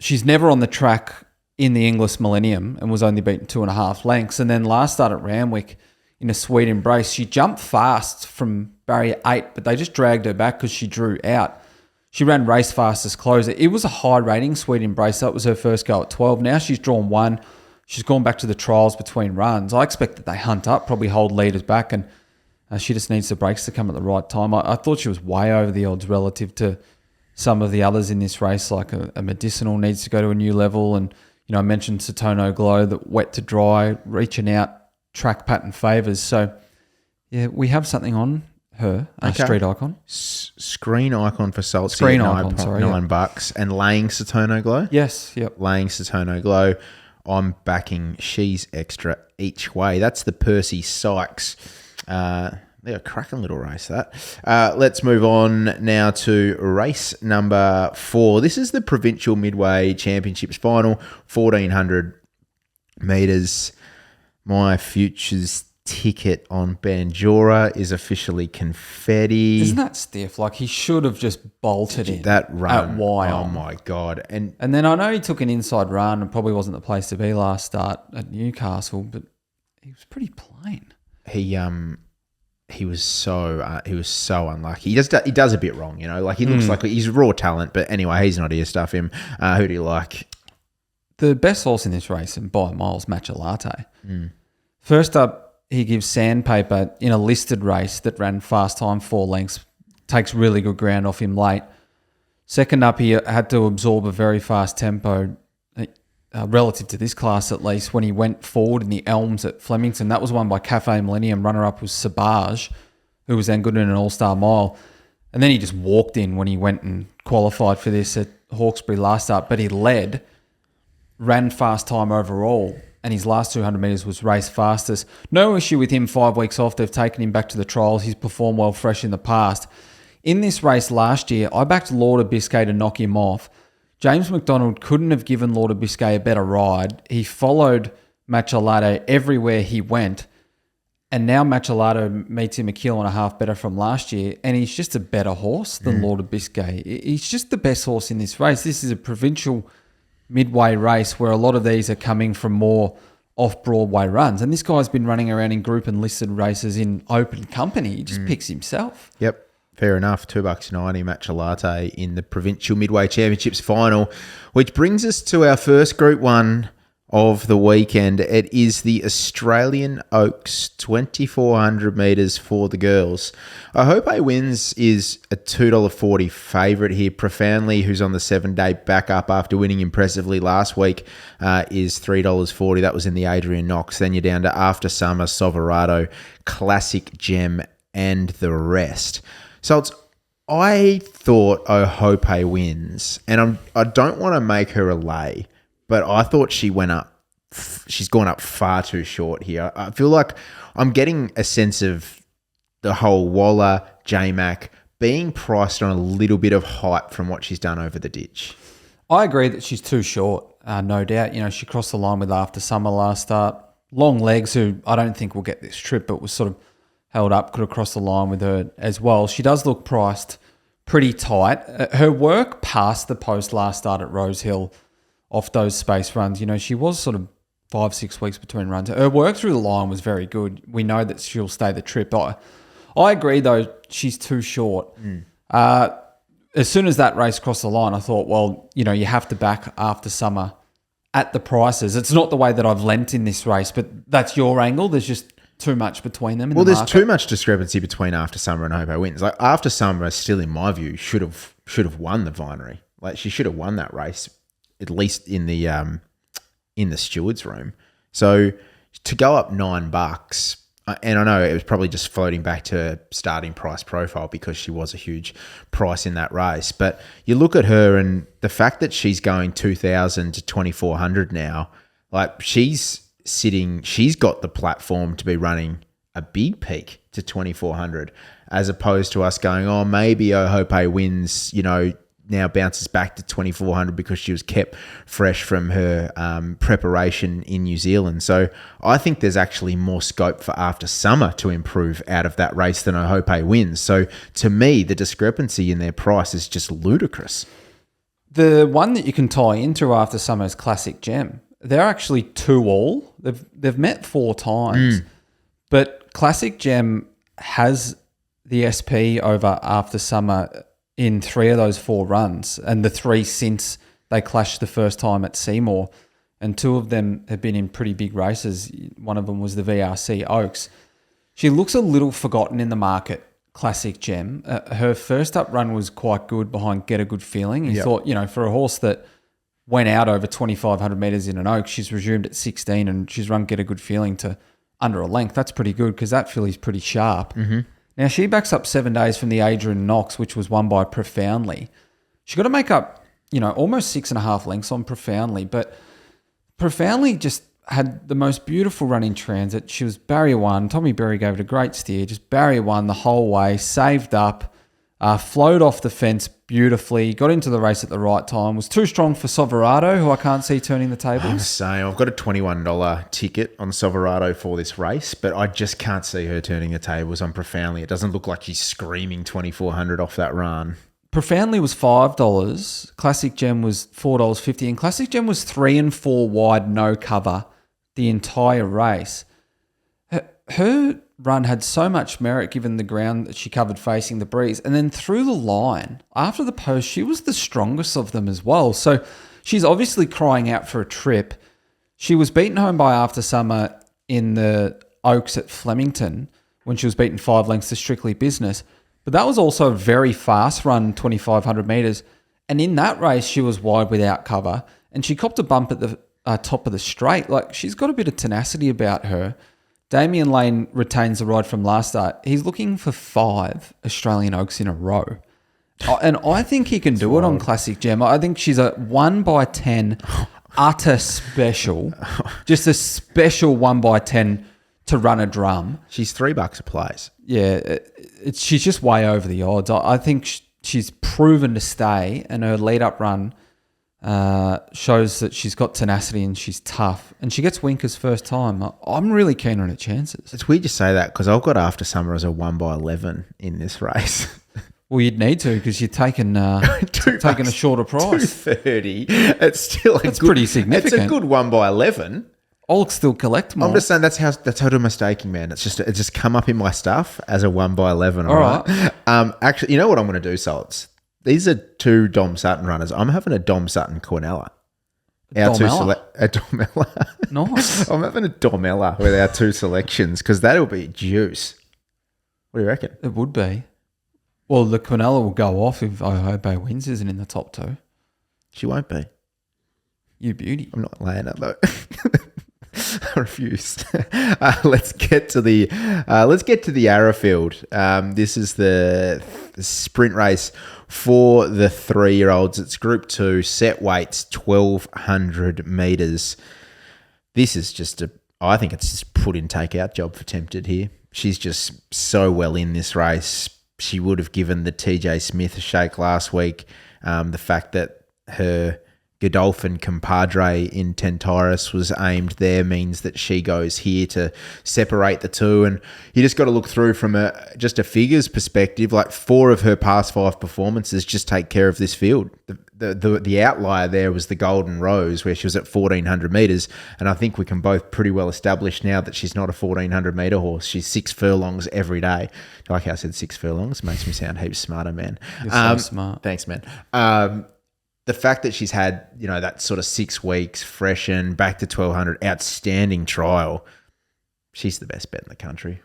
She's never on the track in the Inglis Millennium and was only beaten 2.5 lengths. And then last start at Randwick in a sweet embrace, she jumped fast from barrier 8, but they just dragged her back because she drew out. She ran race fastest closer. It was a high rating, sweet embrace. That was her first go at 12. Now she's drawn 1. She's gone back to the trials between runs. I expect that they hunt up, probably hold leaders back, and she just needs the breaks to come at the right time. I thought she was way over the odds relative to some of the others in this race, like a Medicinal needs to go to a new level. And, you know, I mentioned Satono Glow, that wet to dry, Reaching Out, track pattern favours. So, yeah, we have something on her, Street Icon. Screen Icon for SULTS. Screen Icon, sorry. $9. And laying Satono Glow? Yes, yep. Laying Satono Glow. I'm backing She's Extra each way. That's the Percy Sykes. They're a cracking little race, that. Let's move on now to race number 4. This is the Provincial Midway Championships final, 1,400 metres. My futures ticket on Banjora is officially confetti. Isn't that stiff? Like, he should have just bolted in that run at Wyong. Oh my God. And then I know he took an inside run and probably wasn't the place to be last start at Newcastle, but he was pretty plain. He was so unlucky. He does a bit wrong, you know. Like, he looks like he's raw talent, but anyway, he's not here. Stuff him. Who do you like? The best horse in this race, and by miles, Matcha Latte. First up, he gives Sandpaper in a listed race that ran fast time 4 lengths. Takes really good ground off him late. Second up, he had to absorb a very fast tempo, relative to this class at least, when he went forward in the Elms at Flemington. That was won by Cafe Millennium. Runner-up was Sabaj, who was then good in an all-star mile. And then he just walked in when he went and qualified for this at Hawkesbury last start. But he led, ran fast time overall, and his last 200 metres was race fastest. No issue with him 5 weeks off. They've taken him back to the trials. He's performed well fresh in the past. In this race last year, I backed Lord of Biscay to knock him off. James McDonald couldn't have given Lord of Biscay a better ride. He followed Matcha Latte everywhere he went, and now Matcha Latte meets him 1.5 kilos better from last year, and he's just a better horse than Lord of Biscay. He's just the best horse in this race. This is a provincial midway race where a lot of these are coming from more off-Broadway runs, and this guy's been running around in group and listed races in open company. He just picks himself. Yep. Fair enough. $2.90 Matcha Latte in the Provincial Midway Championships final, which brings us to our first Group 1 of the weekend. It is the Australian Oaks 2,400 metres for the girls. I Hope I Wins is a $2.40 favourite here. Profoundly, who's on the 7-day backup after winning impressively last week, is $3.40. That was in the Adrian Knox. Then you're down to After Summer, Soverado, Classic Gem, and the rest. So I thought Oh Hope I Wins, and I don't want to make her a lay, but I thought she went up. She's gone up far too short here. I feel like I'm getting a sense of the whole Waller, J-Mac, being priced on a little bit of hype from what she's done over the ditch. I agree that she's too short, no doubt. You know, she crossed the line with After Summer last start. Long Legs, who I don't think will get this trip, but was sort of held up, could have crossed the line with her as well. She does look priced pretty tight. Her work past the post last start at Rosehill off those space runs, you know, she was sort of 5-6 weeks between runs. Her work through the line was very good. We know that she'll stay the trip. I agree, though, she's too short. As soon as that race crossed the line, I thought, well, you know, you have to back After Summer at the prices. It's not the way that I've lent in this race, but that's your angle. There's just too much between them. There's too much discrepancy between After Summer and Hope Wins. Like After Summer, still in my view, should have won the Vinery. Like she should have won that race, at least in the steward's room. So to go up $9, and I know it was probably just floating back to her starting price profile because she was a huge price in that race. But you look at her and the fact that she's going 2,000 to 2,400 now, like she's got the platform to be running a big peak to 2,400 as opposed to us going, oh, maybe Hope wins, you know, now bounces back to 2,400 because she was kept fresh from her preparation in New Zealand. So I think there's actually more scope for After Summer to improve out of that race than Hope wins. So to me, the discrepancy in their price is just ludicrous. The one that you can tie into After Summer is Classic Gem. They're actually 2-all. They've met 4 times. But Classic Gem has the SP over After Summer in 3 of those 4 runs, and the 3 since they clashed the first time at Seymour, and 2 of them have been in pretty big races. One of them was the VRC Oaks. She looks a little forgotten in the market, Classic Gem. Her first up run was quite good behind Get a Good Feeling. You thought, you know, for a horse that went out over 2,500 metres in an Oak, she's resumed at 16 and she's run Get a Good Feeling to under a length. That's pretty good because that filly's pretty sharp. Now, she backs up 7 days from the Adrian Knox, which was won by Profoundly. She got to make up, you know, almost 6.5 lengths on Profoundly, but Profoundly just had the most beautiful run in transit. She was barrier 1. Tommy Berry gave it a great steer, just barrier 1 the whole way, saved up, flowed off the fence beautifully, got into the race at the right time, was too strong for Soverado, who I can't see turning the tables. I'm saying I've got a $21 ticket on Soverado for this race, but I just can't see her turning the tables on Profoundly. It doesn't look like she's screaming 2,400 off that run. Profoundly was $5. Classic Gem was $4.50, and Classic Gem was 3 and 4 wide, no cover the entire race. Her run had so much merit given the ground that she covered facing the breeze. And then through the line, after the post, she was the strongest of them as well. So she's obviously crying out for a trip. She was beaten home by After Summer in the Oaks at Flemington when she was beaten 5 lengths to Strictly Business. But that was also a very fast run, 2,500 metres. And in that race, she was wide without cover. And she copped a bump at the top of the straight. Like, she's got a bit of tenacity about her. Damien Lane retains the ride from last start. He's looking for 5 Australian Oaks in a row. And I think he can do it on Classic Gem. I think she's a 1x10 utter special. Just a special 1x10 to run a drum. She's $3 a place. Yeah, she's just way over the odds. I think she's proven to stay, and her lead-up run shows that she's got tenacity and she's tough, and she gets Winkers first time. I'm really keen on her chances. It's weird you say that because I've got After Summer as a 1x11 in this race. Well, you'd need to because you're taking taking a shorter price. $2.30. It's still that's pretty significant. It's a good 1x11. I'll still collect more. I'm just saying that's how to mistaking, man. It's just come up in my stuff as a 1x11. All right. Actually, you know what I'm going to do, Salts? These are 2 Dom Sutton runners. I'm having a Dom Sutton Quinella. A Domella. Nice. I'm having a Domella with our 2 selections because that'll be juice. What do you reckon? It would be. Well, the Quinella will go off if I Hope Wins isn't in the top 2. She won't be. You beauty. I'm not laying it though. I refuse. Let's get to the Arrowfield. This is the sprint race for the 3-year-olds. It's Group 2, set weights 1,200 meters. This is I think it's just put in take out job for Tempted here. She's just so well in this race. she would have given the TJ Smith a shake last week. The fact that her Godolphin compadre in Tentaris was aimed there means that she goes here to separate the two. And you just got to look through from just a figures perspective. Like 4 of her past 5 performances just take care of this field. The outlier there was the Golden Rose, where she was at 1,400 metres. And I think we can both pretty well establish now that she's not a 1,400 metre horse. She's 6 furlongs every day. Like how I said 6 furlongs makes me sound heaps smarter, man. You're so smart. Thanks, man. The fact that she's had, that sort of 6 weeks, freshen, back to 1,200, outstanding trial, she's the best bet in the country.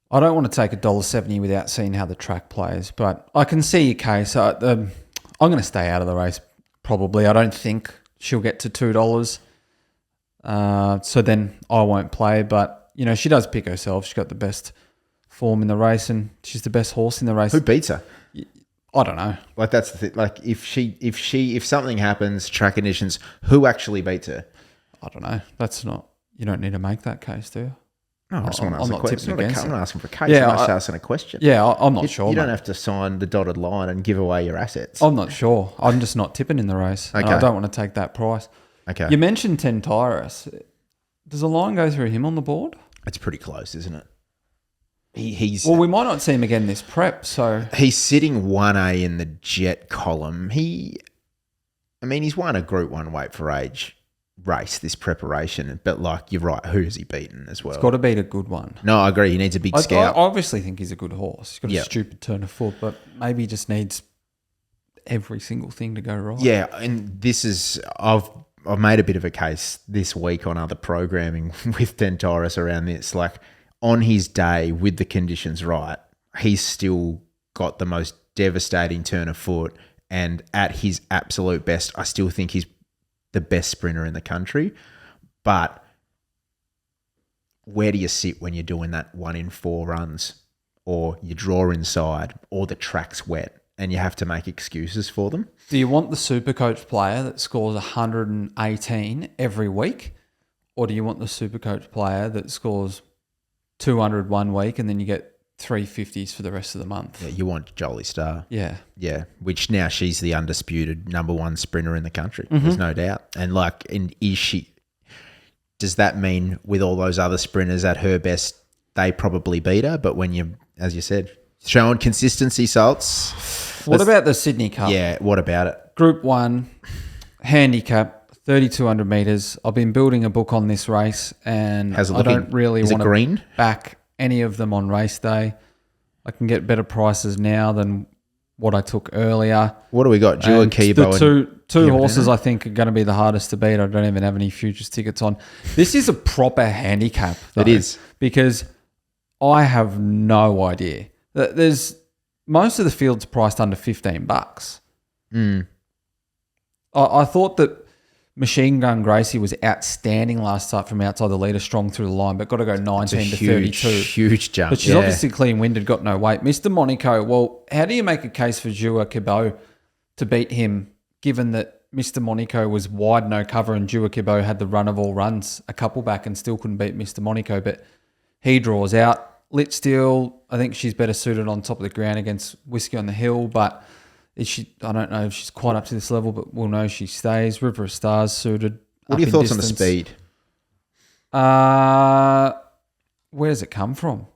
I don't want to take $1.70 without seeing how the track plays, but I can see your case. I'm going to stay out of the race, probably. I don't think she'll get to $2. So then I won't play, but, she does pick herself. She's got the best form in the race, and she's the best horse in the race. Who beats her? I don't know. Like, that's the thing. Like, if something happens, track conditions, who actually beats her? I don't know. That's not. You don't need to make that case, do you? No, I just want to ask I'm a not question. tipping against I'm it. not asking for a case. Yeah, I'm just asking a question. Yeah, I'm not sure. You don't mate. have to sign the dotted line and give away your assets. I'm not sure. I'm just not tipping in the race. Okay. And I don't want to take that price. Okay. You mentioned Tentaris. Does a line go through him on the board? It's pretty close, isn't it? He's Well, we might not see him again this prep, so... He's sitting 1A in the jet column. He's won a Group 1 weight for age race, this preparation. But, you're right, who has he beaten as well? He's got to beat a good one. No, I agree. He needs a big I scout. obviously think he's a good horse. He's got Yeah. a stupid turn of foot, but maybe he just needs every single thing to go right. Yeah, and this is... I've made a bit of a case this week on other programming with Tentaris around this. On his day, with the conditions right, he's still got the most devastating turn of foot. And at his absolute best, I still think he's the best sprinter in the country. But where do you sit when you're doing that 1 in 4 runs, or you draw inside, or the track's wet and you have to make excuses for them? Do you want the Supercoach player that scores 118 every week? Or do you want the Supercoach player that scores 200 one week and then you get 350s for the rest of the month? Yeah, you want Jolie Starr. Yeah. Yeah, which now she's the undisputed number 1 sprinter in the country. There's no doubt. And is she? Does that mean with all those other sprinters at her best, they probably beat her? But when you, as you said, showing consistency, Salts. What about the Sydney Cup? Yeah, what about it? Group 1, handicap, 3,200 metres. I've been building a book on this race, and How's it I looking? don't really Is it want green? to back any of them on race day. I can get better prices now than what I took earlier. What do we got? Jua And Kibo the two and horses I think are going to be the hardest to beat. I don't even have any futures tickets on. This is a proper handicap, though, It is. because I have no idea. There's most of the field's priced under $15. I thought that Machine Gun Gracie was outstanding last start from outside the leader, strong through the line, but got to go 19 to 32. Huge jump. But she's obviously clean-winded, got no weight. Mr. Monaco, well, how do you make a case for Jua Kibo to beat him, given that Mr. Monaco was wide, no cover, and Jua Kibo had the run of all runs, a couple back, and still couldn't beat Mr. Monaco, but he draws out. Lit Steel, I think she's better suited on top of the ground against Whiskey on the Hill, but is she? I don't know if she's quite up to this level, but we'll know she stays. River of Stars suited. What are your thoughts on the speed? Where does it come from?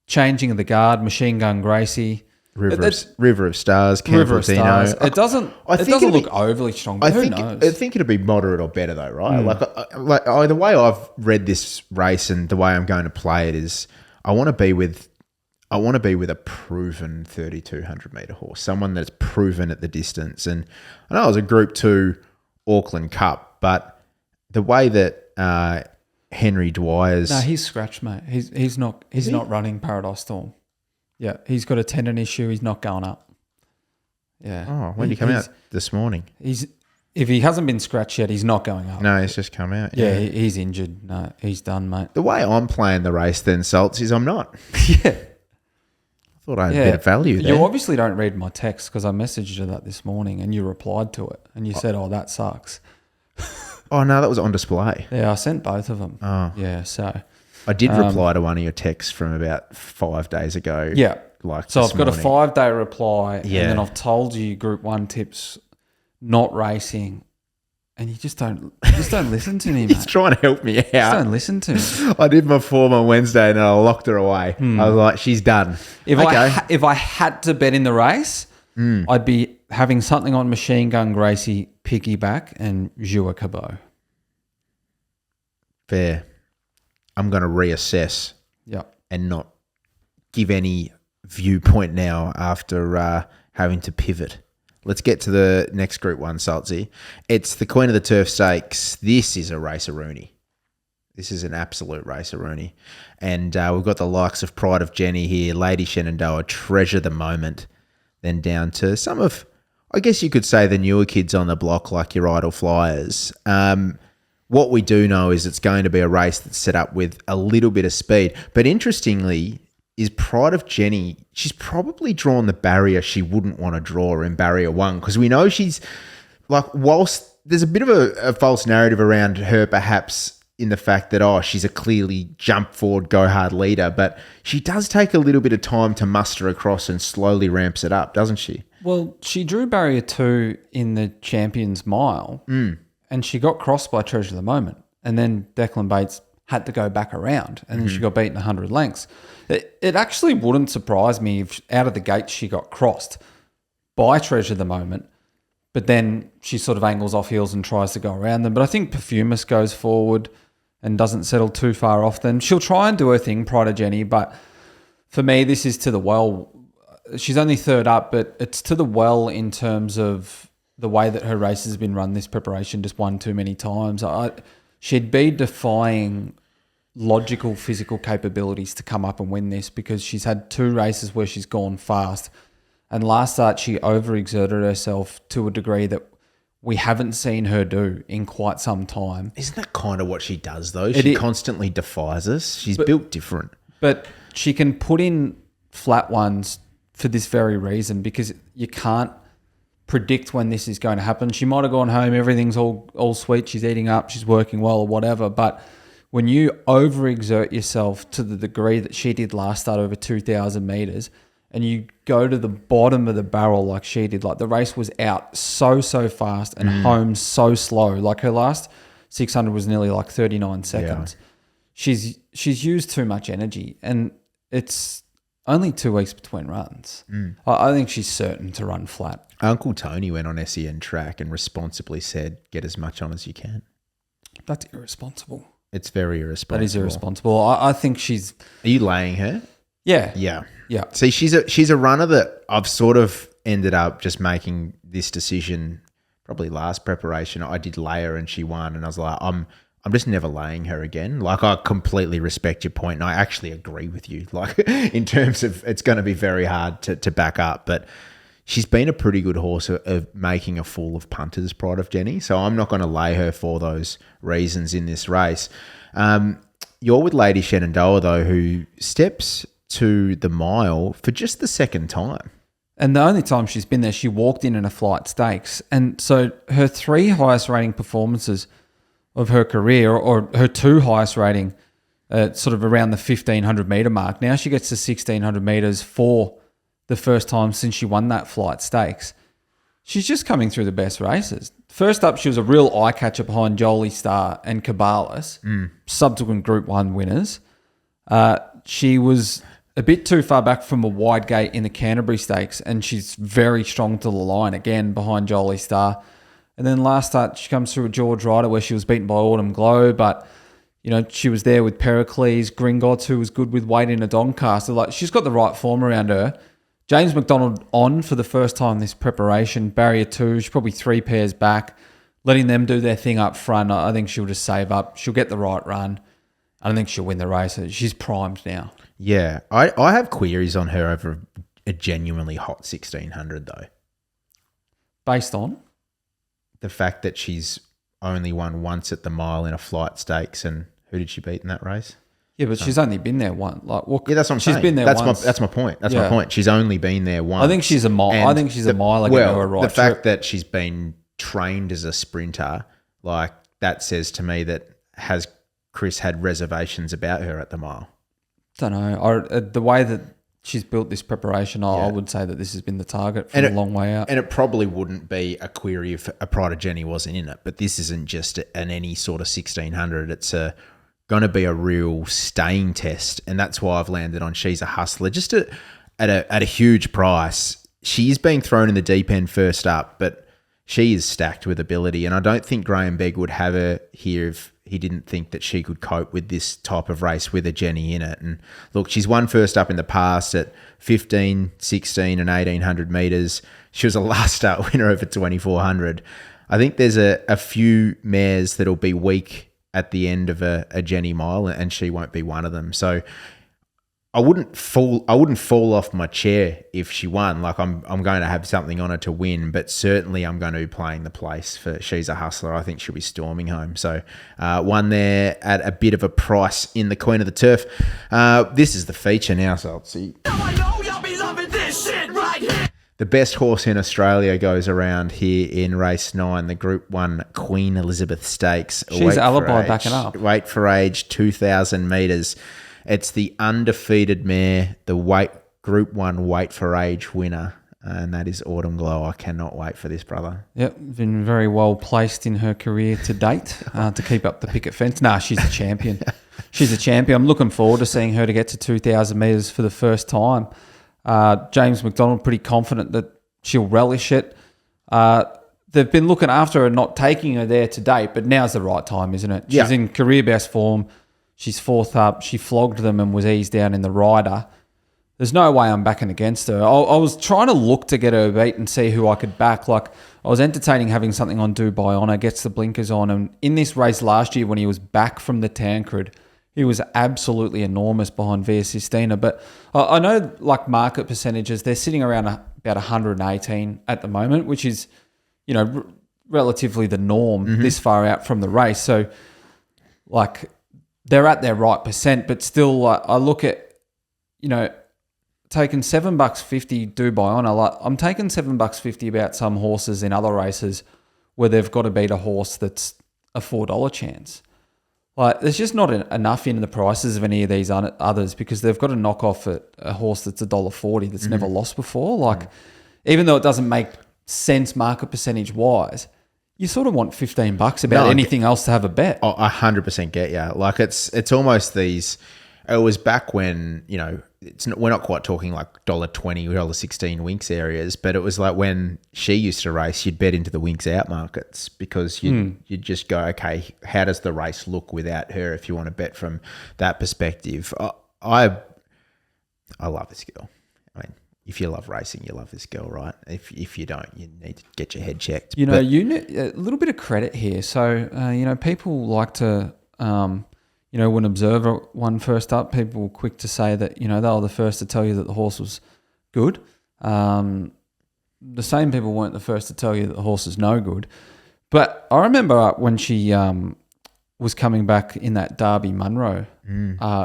Changing of the guard, Machine Gun Gracie. River of Stars, River of Campbell Stars. Dino. It doesn't look overly strong, but who knows? I think it'll be moderate or better though, right? The way I've read this race and the way I'm going to play it is, I want to be with a proven 3,200 metre horse, someone that's proven at the distance. And I know it was a Group 2 Auckland Cup, but the way that Henry Dwyer's... No, he's scratched, mate. He's not running Paradise Storm. Yeah, he's got a tendon issue. He's not going up. Yeah. Oh, when did he come out? This morning. If he hasn't been scratched yet, he's not going up. No, he's just come out. Yeah, he's injured. No, he's done, mate. The way I'm playing the race then, Salts, is I'm not. Yeah. I thought I had a bit of value there. You obviously don't read my text because I messaged you that this morning and you replied to it and you said, "Oh, that sucks." Oh, no, that was on display. Yeah, I sent both of them. Oh. Yeah, so I did reply to one of your texts from about 5 days ago. Yeah. So I've got a morning. 5-day reply, Yeah. and then I've told you Group 1 tips not racing, and you just don't listen to me, mate. He's trying to help me Just out. don't listen to me. I did my form on Wednesday and I locked her away. I was like, she's done. If Okay. if I had to bet in the race, I'd be having something on Machine Gun Gracie, Piggyback, and Jua Cabot. Fair. I'm going to reassess Yeah. and not give any viewpoint now after having to pivot. Let's get to the next Group 1, Saltsy. It's the Queen of the Turf Stakes. This is a race-a-rooney. This is an absolute race-a-rooney. And we've got the likes of Pride of Jenny here, Lady Shenandoah, Treasure the Moment, then down to some of, I guess you could say, the newer kids on the block like your Idle Flyers. What we do know is it's going to be a race that's set up with a little bit of speed. But interestingly, is Pride of Jenny, she's probably drawn the barrier she wouldn't want to draw in barrier 1, because we know she's like, whilst there's a bit of a false narrative around her perhaps in the fact that, she's a clearly jump forward, go hard leader, but she does take a little bit of time to muster across and slowly ramps it up, doesn't she? Well, she drew barrier 2 in the Champions Mile, and she got crossed by Treasure of the Moment, and then Declan Bates had to go back around, and then she got beaten 100 lengths. It actually wouldn't surprise me if out of the gate she got crossed by Treasure of the Moment, but then she sort of angles off heels and tries to go around them. But I think Perfumist goes forward and doesn't settle too far off them. She'll try and do her thing, Pride of Jenny, but for me, this is to the well. She's only third up, but it's to the well in terms of the way that her race has been run this preparation, just one too many times. She'd be defying logical physical capabilities to come up and win this, because she's had 2 races where she's gone fast, and last start she overexerted herself to a degree that we haven't seen her do in quite some time. Isn't that kind of what she does, though? She constantly defies us. She's built different. But she can put in flat ones for this very reason, because you can't predict when this is going to happen. She might have gone home, everything's all sweet, she's eating up, she's working well or whatever, but when you overexert yourself to the degree that she did last start over 2,000 metres, and you go to the bottom of the barrel like she did, like the race was out so fast and home so slow. Like her last 600 was nearly like 39 seconds. Yeah. She's used too much energy, and it's only 2 weeks between runs. I think she's certain to run flat. Uncle Tony went on SEN track and responsibly said, get as much on as you can. That's irresponsible. It's very irresponsible. That is irresponsible. I think she's... Are you laying her? Yeah. Yeah. Yeah. See, she's a runner that I've sort of ended up just making this decision probably last preparation. I did lay her and she won, and I was like, I'm just never laying her again. Like, I completely respect your point, and I actually agree with you. Like, in terms of it's going to be very hard to back up, but she's been a pretty good horse of making a fool of punters, Pride of Jenny. So I'm not going to lay her for those reasons in this race. You're with Lady Shenandoah, though, who steps to the mile for just the second time. And the only time she's been there, she walked in a flight stakes. And so her 3 highest rating performances of her career, or her 2 highest rating, sort of around the 1,500 metre mark. Now she gets to 1,600 metres for the first time since she won that flight stakes. She's just coming through the best races. First up, she was a real eye-catcher behind Jolie Star and Cabalas, subsequent Group 1 winners. She was a bit too far back from a wide gate in the Canterbury Stakes, and she's very strong to the line, again, behind Jolie Star. And then last start, she comes through a George Ryder where she was beaten by Autumn Glow, but she was there with Pericles, Gringotts, who was good with weight in a Doncaster. Like, she's got the right form around her. James McDonald on for the first time this preparation. Barrier 2, she's probably 3 pairs back. Letting them do their thing up front, I think she'll just save up. She'll get the right run. I don't think she'll win the race. She's primed now. Yeah. I have queries on her over a genuinely hot 1,600, though. Based on? The fact that she's only won once at the mile in a flight stakes, and who did she beat in that race? Yeah, but she's only been there once. Like, yeah, that's what I'm saying. She's been there once. That's my point. That's my point. She's only been there once. I think she's a mile. I think she's a mile again to a right the fact trip. that she's been trained as a sprinter, like, that says to me that has Chris had reservations about her at the mile. Don't know. The way that she's built this preparation, I would say that this has been the target from a long way out. And it probably wouldn't be a query if a Pride of Jenny wasn't in it, but this isn't just an any sort of 1600. It's going to be a real staying test, and that's why I've landed on She's a Hustler. Just at a huge price. She is being thrown in the deep end first up, but she is stacked with ability, and I don't think Graham Begg would have her here if he didn't think that she could cope with this type of race with a Jenny in it. And look, she's won first up in the past at 15, 16 and 1800 metres. She was a last start winner over 2400. I think there's a few mares that'll be weak at the end of a Jenny mile, and she won't be one of them. So I wouldn't fall off my chair if she won. Like I'm going to have something on her to win, but certainly I'm going to be playing the place for She's a Hustler. I think she'll be storming home. So one there at a bit of a price in the Queen of the Turf. This is the feature now, so let's see. I know y'all be loving this shit right here. The best horse in Australia goes around here in race 9, the Group 1 Queen Elizabeth Stakes. She's alibi backing up. Weight for age, 2,000 metres. It's the undefeated mare, the Group 1 Weight for Age winner, and that is Autumn Glow. I cannot wait for this, brother. Yep, been very well placed in her career to date to keep up the picket fence. Nah, she's a champion. She's a champion. I'm looking forward to seeing her to get to 2,000 metres for the first time. James McDonald pretty confident that she'll relish it. They've been looking after her, not taking her there to date, but now's the right time, isn't it? She's in career best form. She's fourth up. She flogged them and was eased down in the rider. There's no way I'm backing against her. I was trying to look to get her beat and see who I could back. Like, I was entertaining having something on Dubai Honor, gets the blinkers on. And in this race last year when he was back from the Tancred, he was absolutely enormous behind Via Sistina. But I know, like, market percentages, they're sitting around about 118 at the moment, which is, relatively the norm this far out from the race. So, like, they're at their right percent, but still, I look at, taking $7.50 Dubai Honor. Like, I'm taking $7.50 about some horses in other races where they've got to beat a horse that's a $4 chance. Like, there's just not enough in the prices of any of these others because they've got to knock off a horse that's $1.40 that's never lost before. Like, even though it doesn't make sense market percentage wise, you sort of want $15 about anything else to have a bet. I 100% get you. Like, it's almost these. It was back when we're not quite talking like $1.20, $1.16 Winks areas, but it was like when she used to race, you'd bet into the Winks out markets because you'd just go, okay, how does the race look without her? If you want to bet from that perspective, I love this girl. I mean, if you love racing, you love this girl, right? If you don't, you need to get your head checked. You need a little bit of credit here. So, people like to, when Observer won first up, people were quick to say that, they were the first to tell you that the horse was good. The same people weren't the first to tell you that the horse is no good. But I remember when she was coming back in that Derby Munro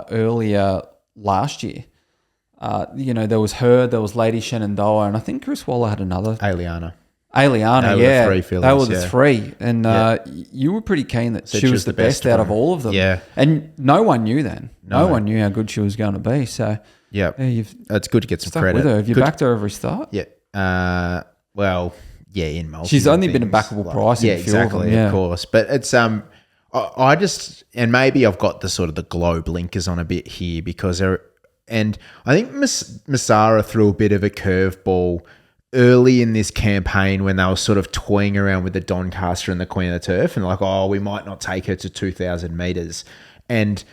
earlier last year. There was her, there was Lady Shenandoah, and I think Chris Waller had another. Aliana, they were the three fillies, they were the three. And you were pretty keen that she was the best out of all of them. Yeah. And no one knew then. No one knew how good she was going to be. So, it's good to get some stuck credit. with her. Have you backed her every start? Yeah. In multi. She's only been a backable price in a few of them. Of course. But it's I just, and maybe I've got the sort of the glow blinkers on a bit here because and I think Massara threw a bit of a curveball early in this campaign when they were sort of toying around with the Doncaster and the Queen of the Turf and like, we might not take her to 2,000 metres. And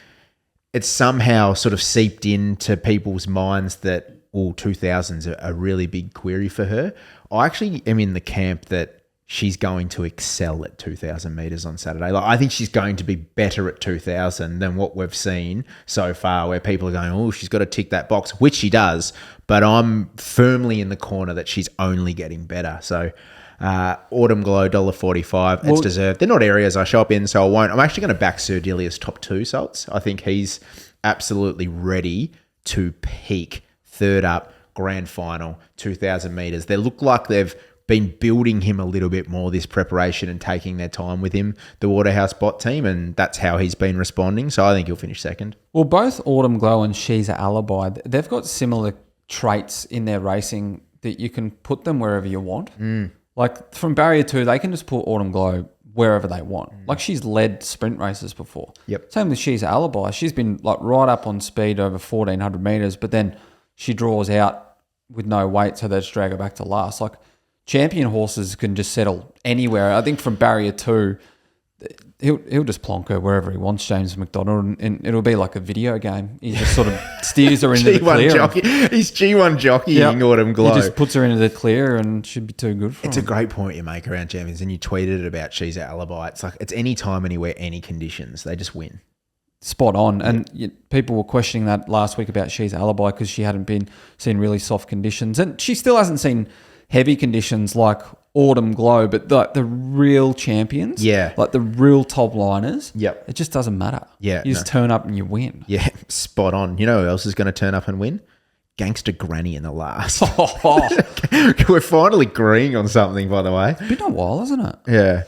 it's somehow sort of seeped into people's minds that, 2,000's a really big query for her. I actually am in the camp that she's going to excel at 2,000 metres on Saturday. Like, I think she's going to be better at 2,000 than what we've seen so far, where people are going, she's got to tick that box, which she does. But I'm firmly in the corner that she's only getting better. So Autumn Glow, $1.45. It's deserved. They're not areas I shop in, so I won't. I'm actually going to back Sir Delius top 2 Salts. I think he's absolutely ready to peak. Third up, grand final, 2,000 metres. They look like they've been building him a little bit more this preparation and taking their time with him, the Waterhouse bot team, and that's how he's been responding. So I think he'll finish second. Well, both Autumn Glow and She's a Alibi, they've got similar traits in their racing that you can put them wherever you want. Like from barrier 2, they can just put Autumn Glow wherever they want. Like she's led sprint races before. Yep. Same with She's a Alibi. She's been like right up on speed over 1,400 metres, but then she draws out with no weight, so they just drag her back to last. Like champion horses can just settle anywhere. I think from barrier 2, he'll just plonk her wherever he wants, James McDonald, and it'll be like a video game. He just sort of steers her into the clear. He's G1 jockeying Autumn Glow. He just puts her into the clear and should be too good for him. It's a great point you make around champions, and you tweeted it about She's a Alibi. It's like it's any time, anywhere, any conditions. They just win. Spot on. And people were questioning that last week about She's a Alibi because she hadn't seen really soft conditions. And she still hasn't seen heavy conditions like Autumn Glow, but the real champions, like the real top liners, it just doesn't matter. You just turn up and you win. Yeah, spot on. You know who else is going to turn up and win? Gangster Granny in the last. We're finally agreeing on something, by the way. It's been a while, hasn't it?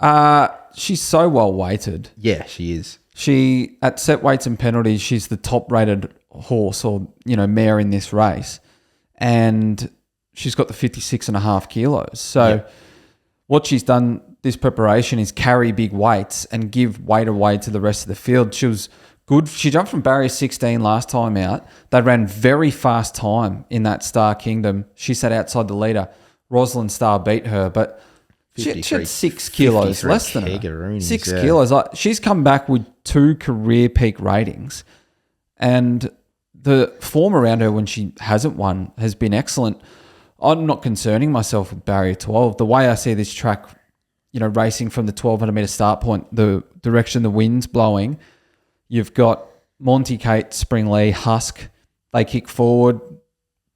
Yeah. She's so well weighted. Yeah, she is. She, at set weights and penalties, she's the top rated horse or, mare in this race. And she's got the 56.5 kilos. So what she's done this preparation is carry big weights and give weight away to the rest of the field. She was good. She jumped from barrier 16 last time out. They ran very fast time in that Star Kingdom. She sat outside the leader. Rosalind Star beat her, but she had 6 kilos less than her. 6 kilos. Like, she's come back with 2 career peak ratings, and the form around her when she hasn't won has been excellent. I'm not concerning myself with barrier 12. The way I see this track, racing from the 1,200 metre start point, the direction the wind's blowing, you've got Monty Kate, Springlee, Husk. They kick forward.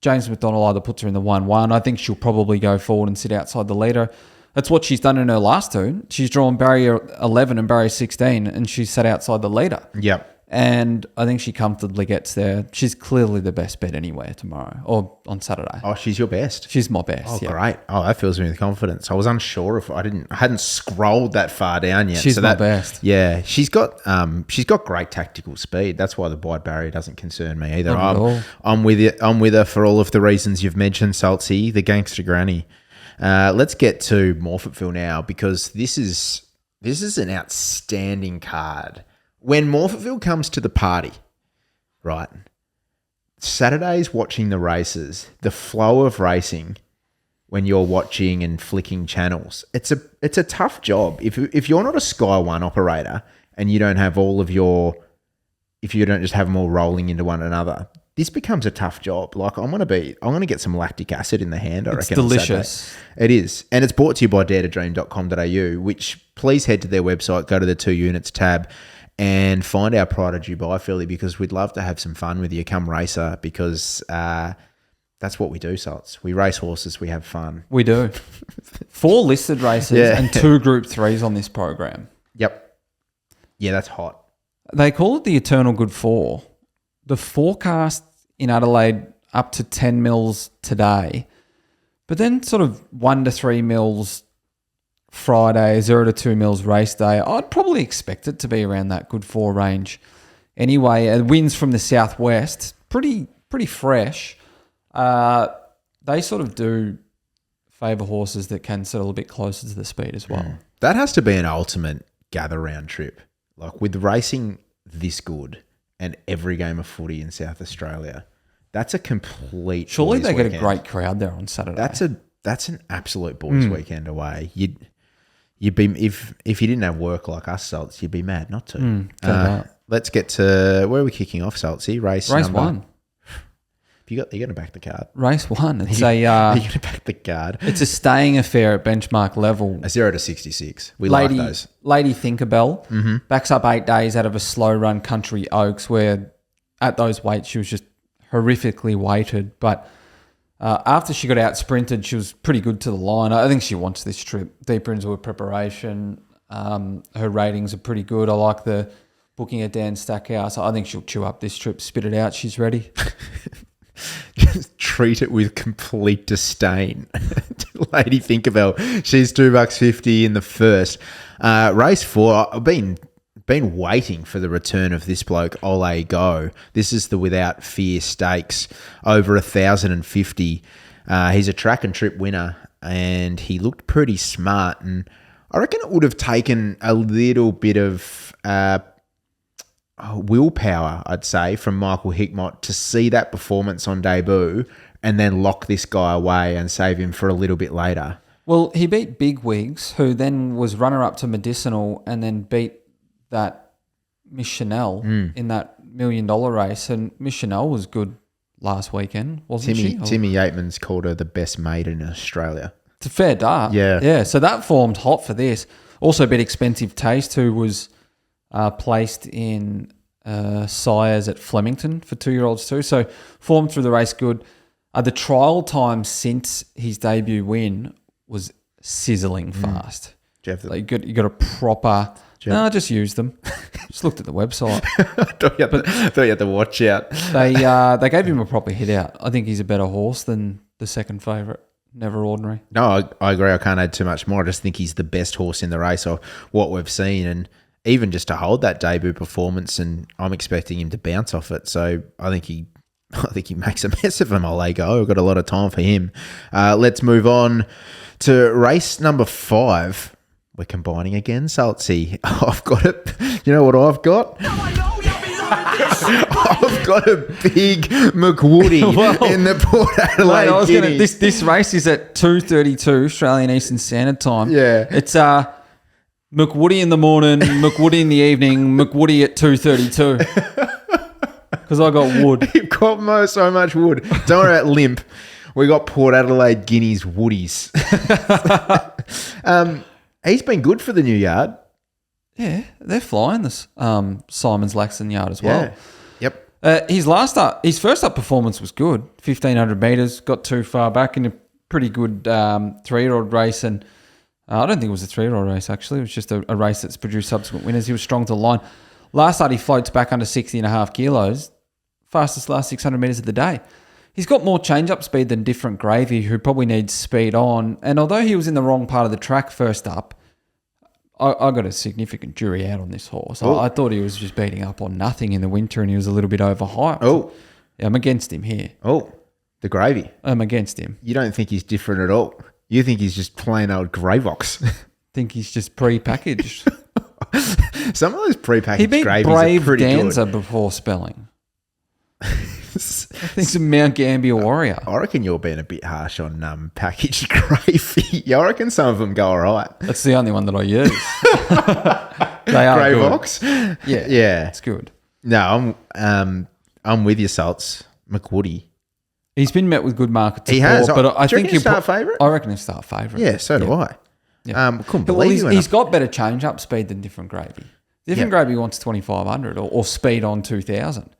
James McDonald either puts her in the 1-1. I think she'll probably go forward and sit outside the leader. That's what she's done in her last 2. She's drawn barrier 11 and barrier 16, and she sat outside the leader. Yep. And I think she comfortably gets there. She's clearly the best bet anywhere tomorrow or on Saturday. Oh, she's your best? She's my best. Oh, great. Oh, that fills me with confidence. I was unsure if I hadn't scrolled that far down yet. She's my best. Yeah. She's got great tactical speed. That's why the wide barrier doesn't concern me either. I'm with you. I'm with her for all of the reasons you've mentioned, Saltsy, the Gangster Granny. Let's get to Morphettville now, because this is an outstanding card. When Morphettville comes to the party, right, Saturdays watching the races, the flow of racing when you're watching and flicking channels, it's a tough job. If you're not a Sky One operator and you don't have if you don't just have them all rolling into one another, this becomes a tough job. Like I'm gonna get some lactic acid in the hand. I reckon. It's delicious. It is, and it's brought to you by daretodream.com.au. Which please head to their website, go to the 2 units tab, and find our Pride of Dubai filly, because we'd love to have some fun with you. Come racer, because that's what we do, Salts. We race horses, we have fun. We do. 4 listed races and 2 Group 3s on this program. Yep. Yeah, that's hot. They call it the Eternal Good 4. The forecast in Adelaide up to 10 mils today, but then sort of 1 to 3 mils Friday, 0 to 2 mils race day. I'd probably expect it to be around that good 4 range. Anyway, winds from the southwest, pretty fresh. They sort of do favour horses that can settle a bit closer to the speed as well. That has to be an ultimate gather round trip. Like with racing this good and every game of footy in South Australia, that's a complete. Surely they get a great crowd there on Saturday. That's an absolute boys' weekend away. You'd be if you didn't have work like us, Salts, you'd be mad not to. Let's get to where are we kicking off, Saltsy? Race 1. You're going to back the card. Race 1. It's you're going to back the card. It's a staying affair at benchmark level. A 0 to 66. We like those. Lady Tinkerbell backs up 8 days out of a slow run Country Oaks, where at those weights she was just horrifically weighted. But after she got out sprinted, she was pretty good to the line. I think she wants this trip deeper into her preparation. Her ratings are pretty good. I like the booking at Dan Stackhouse. I think she'll chew up this trip, spit it out. She's ready. Just treat it with complete disdain. Lady Tinkerbell. She's $2.50 in the first. Race 4, I've been waiting for the return of this bloke, Ole Go. This is the Without Fear Stakes, over 1,050. He's a track and trip winner, and he looked pretty smart. And I reckon it would have taken a little bit of willpower, I'd say, from Michael Hickmott to see that performance on debut and then lock this guy away and save him for a little bit later. Well, he beat Big Wigs, who then was runner-up to Medicinal and then beat that Miss Chanel in that $1 million race. And Miss Chanel was good last weekend, wasn't she? Timmy Yateman's called her the best maiden in Australia. It's a fair dart. Yeah. Yeah, so that formed hot for this. Also beat Expensive Taste, who was placed in sires at Flemington for 2-year-olds too. So formed through the race good. The trial time since his debut win was sizzling fast. Jeff, You got a proper... No, I just used them. Just looked at the website. I thought you had to watch out. They gave him a proper hit out. I think he's a better horse than the second favourite, Never Ordinary. No, I agree. I can't add too much more. I just think he's the best horse in the race of what we've seen. And even just to hold that debut performance, and I'm expecting him to bounce off it. So I think he makes a mess of him, I'll go. I've got a lot of time for him. Let's move on to race number 5. We're combining again, Saltsy. I've got it. You know what I've got? I've got a big McWoody in the Port Adelaide Guineas. This race is at 2:32 Australian Eastern Standard Time. Yeah. It's McWoody in the morning, McWoody in the evening, McWoody at 2:32. Because I got wood. You've got so much wood. Don't worry about limp. We got Port Adelaide Guineas Woodies. He's been good for the new yard. Yeah, they're flying this Simon's Laxton yard as well. Yeah. Yep. His first up performance was good. 1,500 metres, got too far back in a pretty good 3-year-old race. And I don't think it was a 3-year-old race, actually. It was just a race that's produced subsequent winners. He was strong to the line. Last start, he floats back under 60.5 kilos. Fastest last 600 metres of the day. He's got more change-up speed than Different Gravy, who probably needs speed on. And although he was in the wrong part of the track first up, I got a significant jury out on this horse. I thought he was just beating up on nothing in the winter and he was a little bit overhyped. Oh. Yeah, I'm against him here. Oh, the Gravy. I'm against him. You don't think he's different at all. You think he's just plain old Gravox. Think he's just pre-packaged. Some of those pre-packaged He beat gravies Brave are pretty Dancer good. before spelling. I think it's a Mount Gambier Warrior. I reckon you're being a bit harsh on packaged gravy. Yeah, I reckon some of them go all right. That's the only one that I use. They are Gravox? good. Yeah, Yeah. it's good. No, I'm with you, Salts. McWoody. He's been met with good market support. He has. But I Do you think reckon he'll start favourite? I reckon he'll start favourite. Yeah, so do I. Yeah. Couldn't believe he's got better change-up speed than Different Gravy. Different Gravy wants 2,500 or speed on 2,000.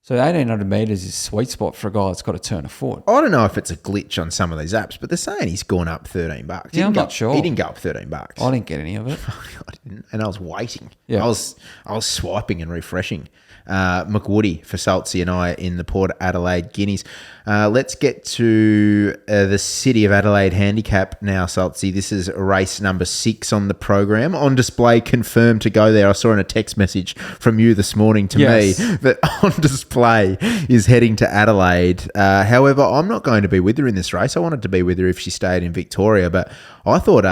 So 1,800 metres is a sweet spot for a guy that's got to turn a foot. I don't know if it's a glitch on some of these apps, but they're saying he's gone up $13. Yeah, I'm not sure. He didn't go up $13. I didn't get any of it. I didn't, and I was waiting. Yeah. I was swiping and refreshing. McWoody for Saltsy and I in the Port Adelaide Guineas. Let's get to the City of Adelaide Handicap now, Saltsy. This is race number 6 on the program. On display, confirmed to go there. I saw in a text message from you this morning to me that On Display is heading to Adelaide. However, I'm not going to be with her in this race. I wanted to be with her if she stayed in Victoria, but I thought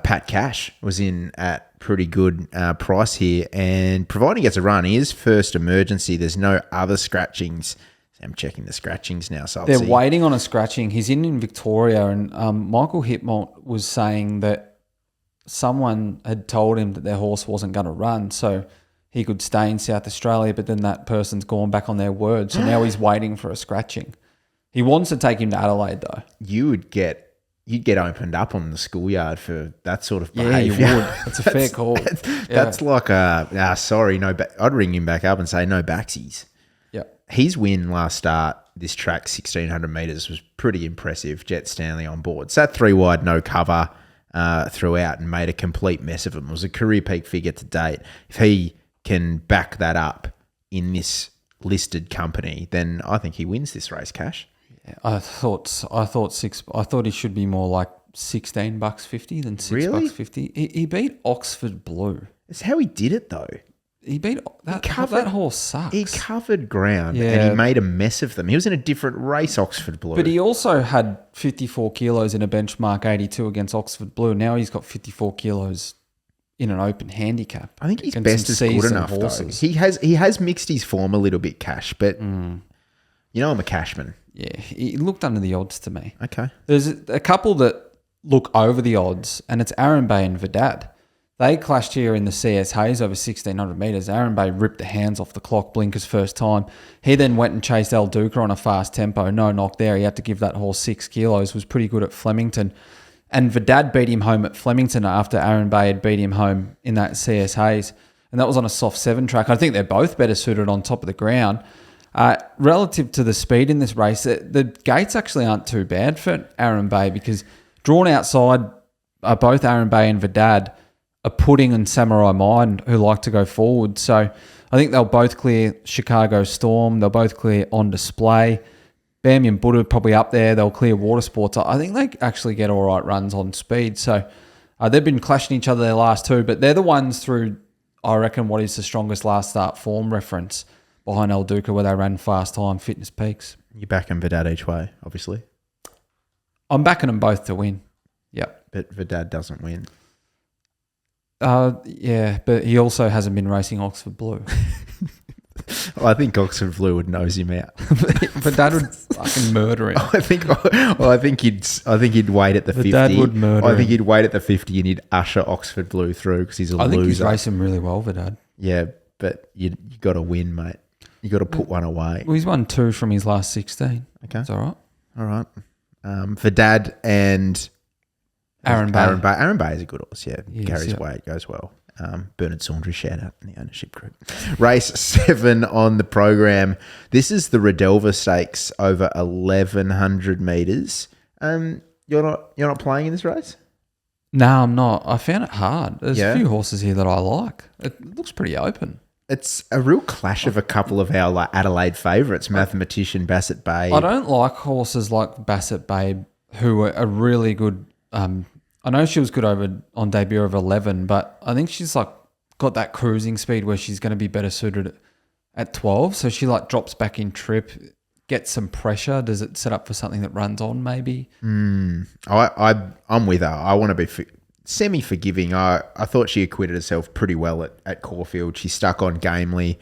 Pat Cash was in at pretty good price here, and providing he gets a run, he is first emergency. There's no other scratchings. I'm checking the scratchings now. So they're waiting on a scratching. He's in Victoria, and Michael Hickmott was saying that someone had told him that their horse wasn't going to run, so he could stay in South Australia, but then that person's gone back on their word, so now he's waiting for a scratching. He wants to take him to Adelaide, though. You'd get opened up on the schoolyard for that sort of behaviour. Yeah, you would. That's a fair call. That's like sorry, no. I'd ring him back up and say no backsies. Yeah. His win last start, this track, 1,600 metres, was pretty impressive. Jet Stanley on board. Sat 3 wide, no cover throughout, and made a complete mess of him. It was a career peak figure to date. If he can back that up in this listed company, then I think he wins this race, Cash. I thought he should be more like $16.50 than Really? $6.50. He beat Oxford Blue. It's how he did it, though. He beat that horse sucks. He covered ground and Yeah. he made a mess of them. He was in a different race, Oxford Blue. But he also had 54 kilos in a benchmark 82 against Oxford Blue. Now he's got 54 kilos in an open handicap. I think his against best some is good seasoned enough, horses. though. He has mixed his form a little bit, Cash, but you know I'm a Cashman. Yeah, he looked under the odds to me. Okay. There's a couple that look over the odds, and it's Aaron Bay and Vedad. They clashed here in the CS Hayes over 1,600 metres. Aaron Bay ripped the hands off the clock, Blinker's first time. He then went and chased El Duca on a fast tempo. No knock there. He had to give that horse 6 kilos. Was pretty good at Flemington. And Vedad beat him home at Flemington after Aaron Bay had beat him home in that CS Hayes. And that was on a soft 7 track. I think they're both better suited on top of the ground. Relative to the speed in this race, the gates actually aren't too bad for Aaron Bay because drawn outside are both Aaron Bay and Vedad, a Pudding and Samurai Mine who like to go forward. So I think they'll both clear Chicago Storm. They'll both clear On Display. Bambi and Buddha probably up there. They'll clear Water Sports. I think they actually get all right runs on speed. So they've been clashing each other their last two, but they're the ones through, I reckon, what is the strongest last start form reference behind El Duca where they ran fast time, fitness peaks. You're backing Vedad each way, obviously. I'm backing them both to win. Yep. But Vedad doesn't win. Yeah, but he also hasn't been racing Oxford Blue. I think Oxford Blue would nose him out. But Dad would fucking murder him. I think he'd wait at the 50. Dad would murder I think him. he'd wait at the 50 and he'd usher Oxford Blue through because he's a I loser. think he's racing really well for Dad. Yeah, but you got to win, mate. You got to put one away. Well, he's won 2 from his last 16. Okay. It's all right. All right. Vedad and Aaron Bay. Aaron Bay is a good horse. Yeah, Yes, carries yeah. weight, goes well. Bernard Saunders, shout out in the ownership group. Race 7 on the program. This is the Redelva Stakes over 1,100 metres. You're not playing in this race? No, I'm not. I found it hard. There's Yeah? a few horses here that I like. It looks pretty open. It's a real clash of a couple of our Adelaide favourites, Mathematician, Bassett Bay. I don't like horses like Bassett Babe, who are really good. I know she was good on debut of 11, but I think she's like got that cruising speed where she's going to be better suited at 12. So she like drops back in trip, gets some pressure. Does it set up for something that runs on maybe? I'm with her. I want to be semi-forgiving. I thought she acquitted herself pretty well at Caulfield. She stuck on gamely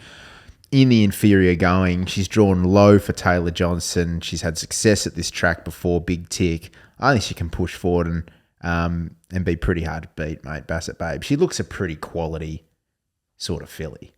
in the inferior going. She's drawn low for Taylor Johnson. She's had success at this track before, big tick. I think she can push forward and be pretty hard to beat, mate, Bassett Babe. She looks a pretty quality sort of filly.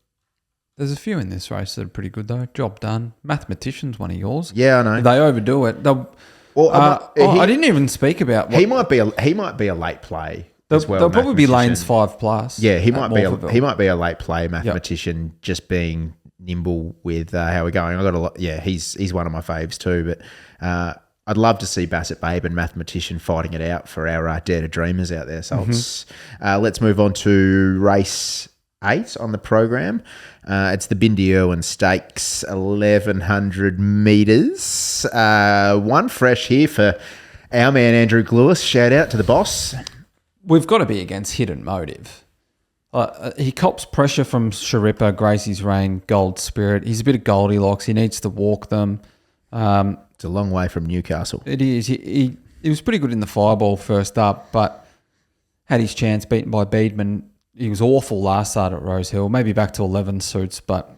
There's a few in this race that are pretty good though. Job done. Mathematician's one of yours. Yeah, I know. If they overdo it. I didn't even speak about what He might be a late play as well. They'll probably be lanes Mathematician. 5+. Yeah, he at might be Morphettville. a late play Mathematician, just being nimble with how we're going. He's one of my faves too. But I'd love to see Bassett Babe and Mathematician fighting it out for our Dare to Dreamers out there. So let's move on to race 8 on the program. It's the Bindi Irwin Stakes, 1,100 metres. One fresh here for our man Andrew Lewis. Shout out to the boss. We've got to be against Hidden Motive. He cops pressure from Sharippa, Gracie's Reign, Gold Spirit. He's a bit of Goldilocks. He needs to walk them. It's a long way from Newcastle. It is. He was pretty good in the fireball first up, but had his chance beaten by Beedman. He was awful last start at Rosehill. Maybe back to 11 suits, but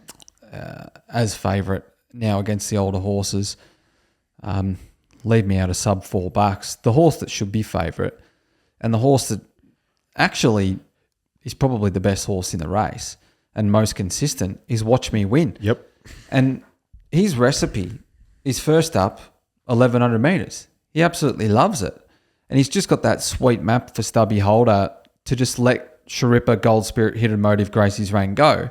as favourite now against the older horses. Leave me out of sub $4. The horse that should be favourite, and the horse that actually is probably the best horse in the race and most consistent, is Watch Me Win. Yep. And his recipe is first up 1,100 metres. He absolutely loves it. And he's just got that sweet map for Stubby Holder to just let Sharippa, Gold Spirit, Hidden Motive, Gracie's Reign go.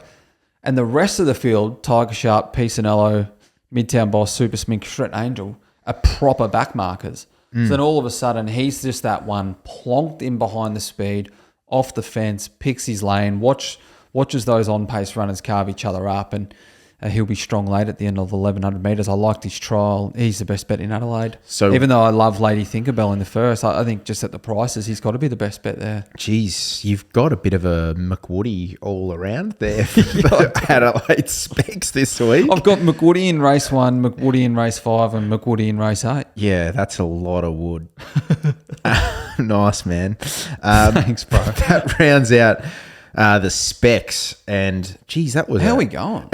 And the rest of the field, Tiger Sharp, Pisanello, Midtown Boss, Super Smink, Shred Angel, are proper back markers. So then all of a sudden, he's just that one plonked in behind the speed, off the fence, picks his lane, watches those on-pace runners carve each other up. And He'll be strong late at the end of 1,100 metres. I liked his trial. He's the best bet in Adelaide. So even though I love Lady Tinkerbell in the first, I think just at the prices, he's got to be the best bet there. Geez, you've got a bit of a McWoody all around there for the Adelaide Specs this week. I've got McWoody in race 1, McWoody in race 5, and McWoody in race 8. Yeah, that's a lot of wood. Nice, man. Thanks, bro. That rounds out the Specs. And, geez, that was... How are we going?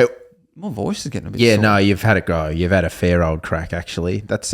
My voice is getting a bit Yeah, sore. no, you've had a go. You've had a fair old crack, actually. That's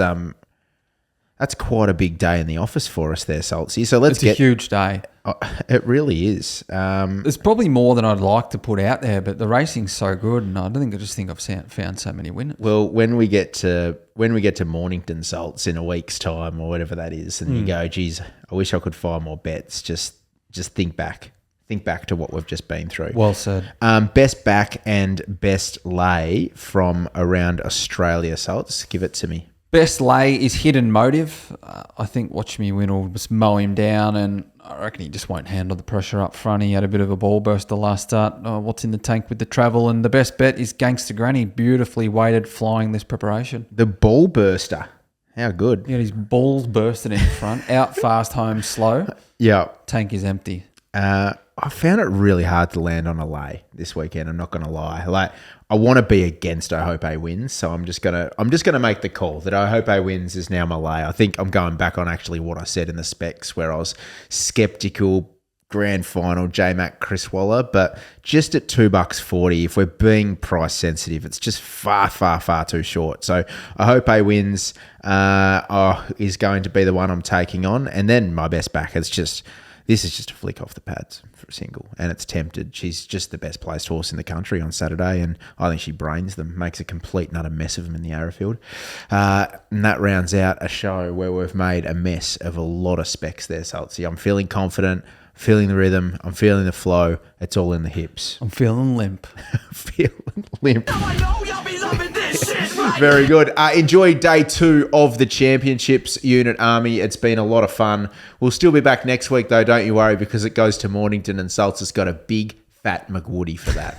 quite a big day in the office for us there, Saltsy. So let's It's a huge day. Oh, it really is. There's probably more than I'd like to put out there, but the racing's so good, and I just think I've found so many winners. Well, when we get to Mornington Salts in a week's time or whatever that is, and you go, geez, I wish I could find more bets. Just think back. Think back to what we've just been through. Well said. Best back and best lay from around Australia, Salts. Give it to me. Best lay is Hidden Motive. I think Watch Me Win will just mow him down, and I reckon he just won't handle the pressure up front. He had a bit of a ball burst the last start. What's in the tank with the travel? And the best bet is Gangster Granny, beautifully weighted, flying this preparation. The ball burster. How good. He had his balls bursting in front, out fast, home slow. Yeah. Tank is empty. I found it really hard to land on a lay this weekend. I'm not going to lie. Like, I want to be against I Hope A wins, so I'm just gonna make the call that I Hope A wins is now my lay. I think I'm going back on actually what I said in the specs where I was skeptical. Grand final, J-Mac, Chris Waller, but just at $2.40, if we're being price sensitive, it's just far, far, far too short. So I Hope A wins is going to be the one I'm taking on, and then my best back is just. This is just a flick off the pads for a single, and it's Tempted. She's just the best placed horse in the country on Saturday, and I think she brains them, makes a complete and utter mess of them in the Arrowfield. And that rounds out a show where we've made a mess of a lot of specs there, Saltsy. I'm feeling confident, feeling the rhythm, I'm feeling the flow. It's all in the hips. I'm feeling limp. Feeling limp. Now I know y'all be loving this shit right Very good. Enjoy day 2 of the championships, Unit Army. It's been a lot of fun. We'll still be back next week, though. Don't you worry, because it goes to Mornington, and Salts has got a big, fat McWoody for that.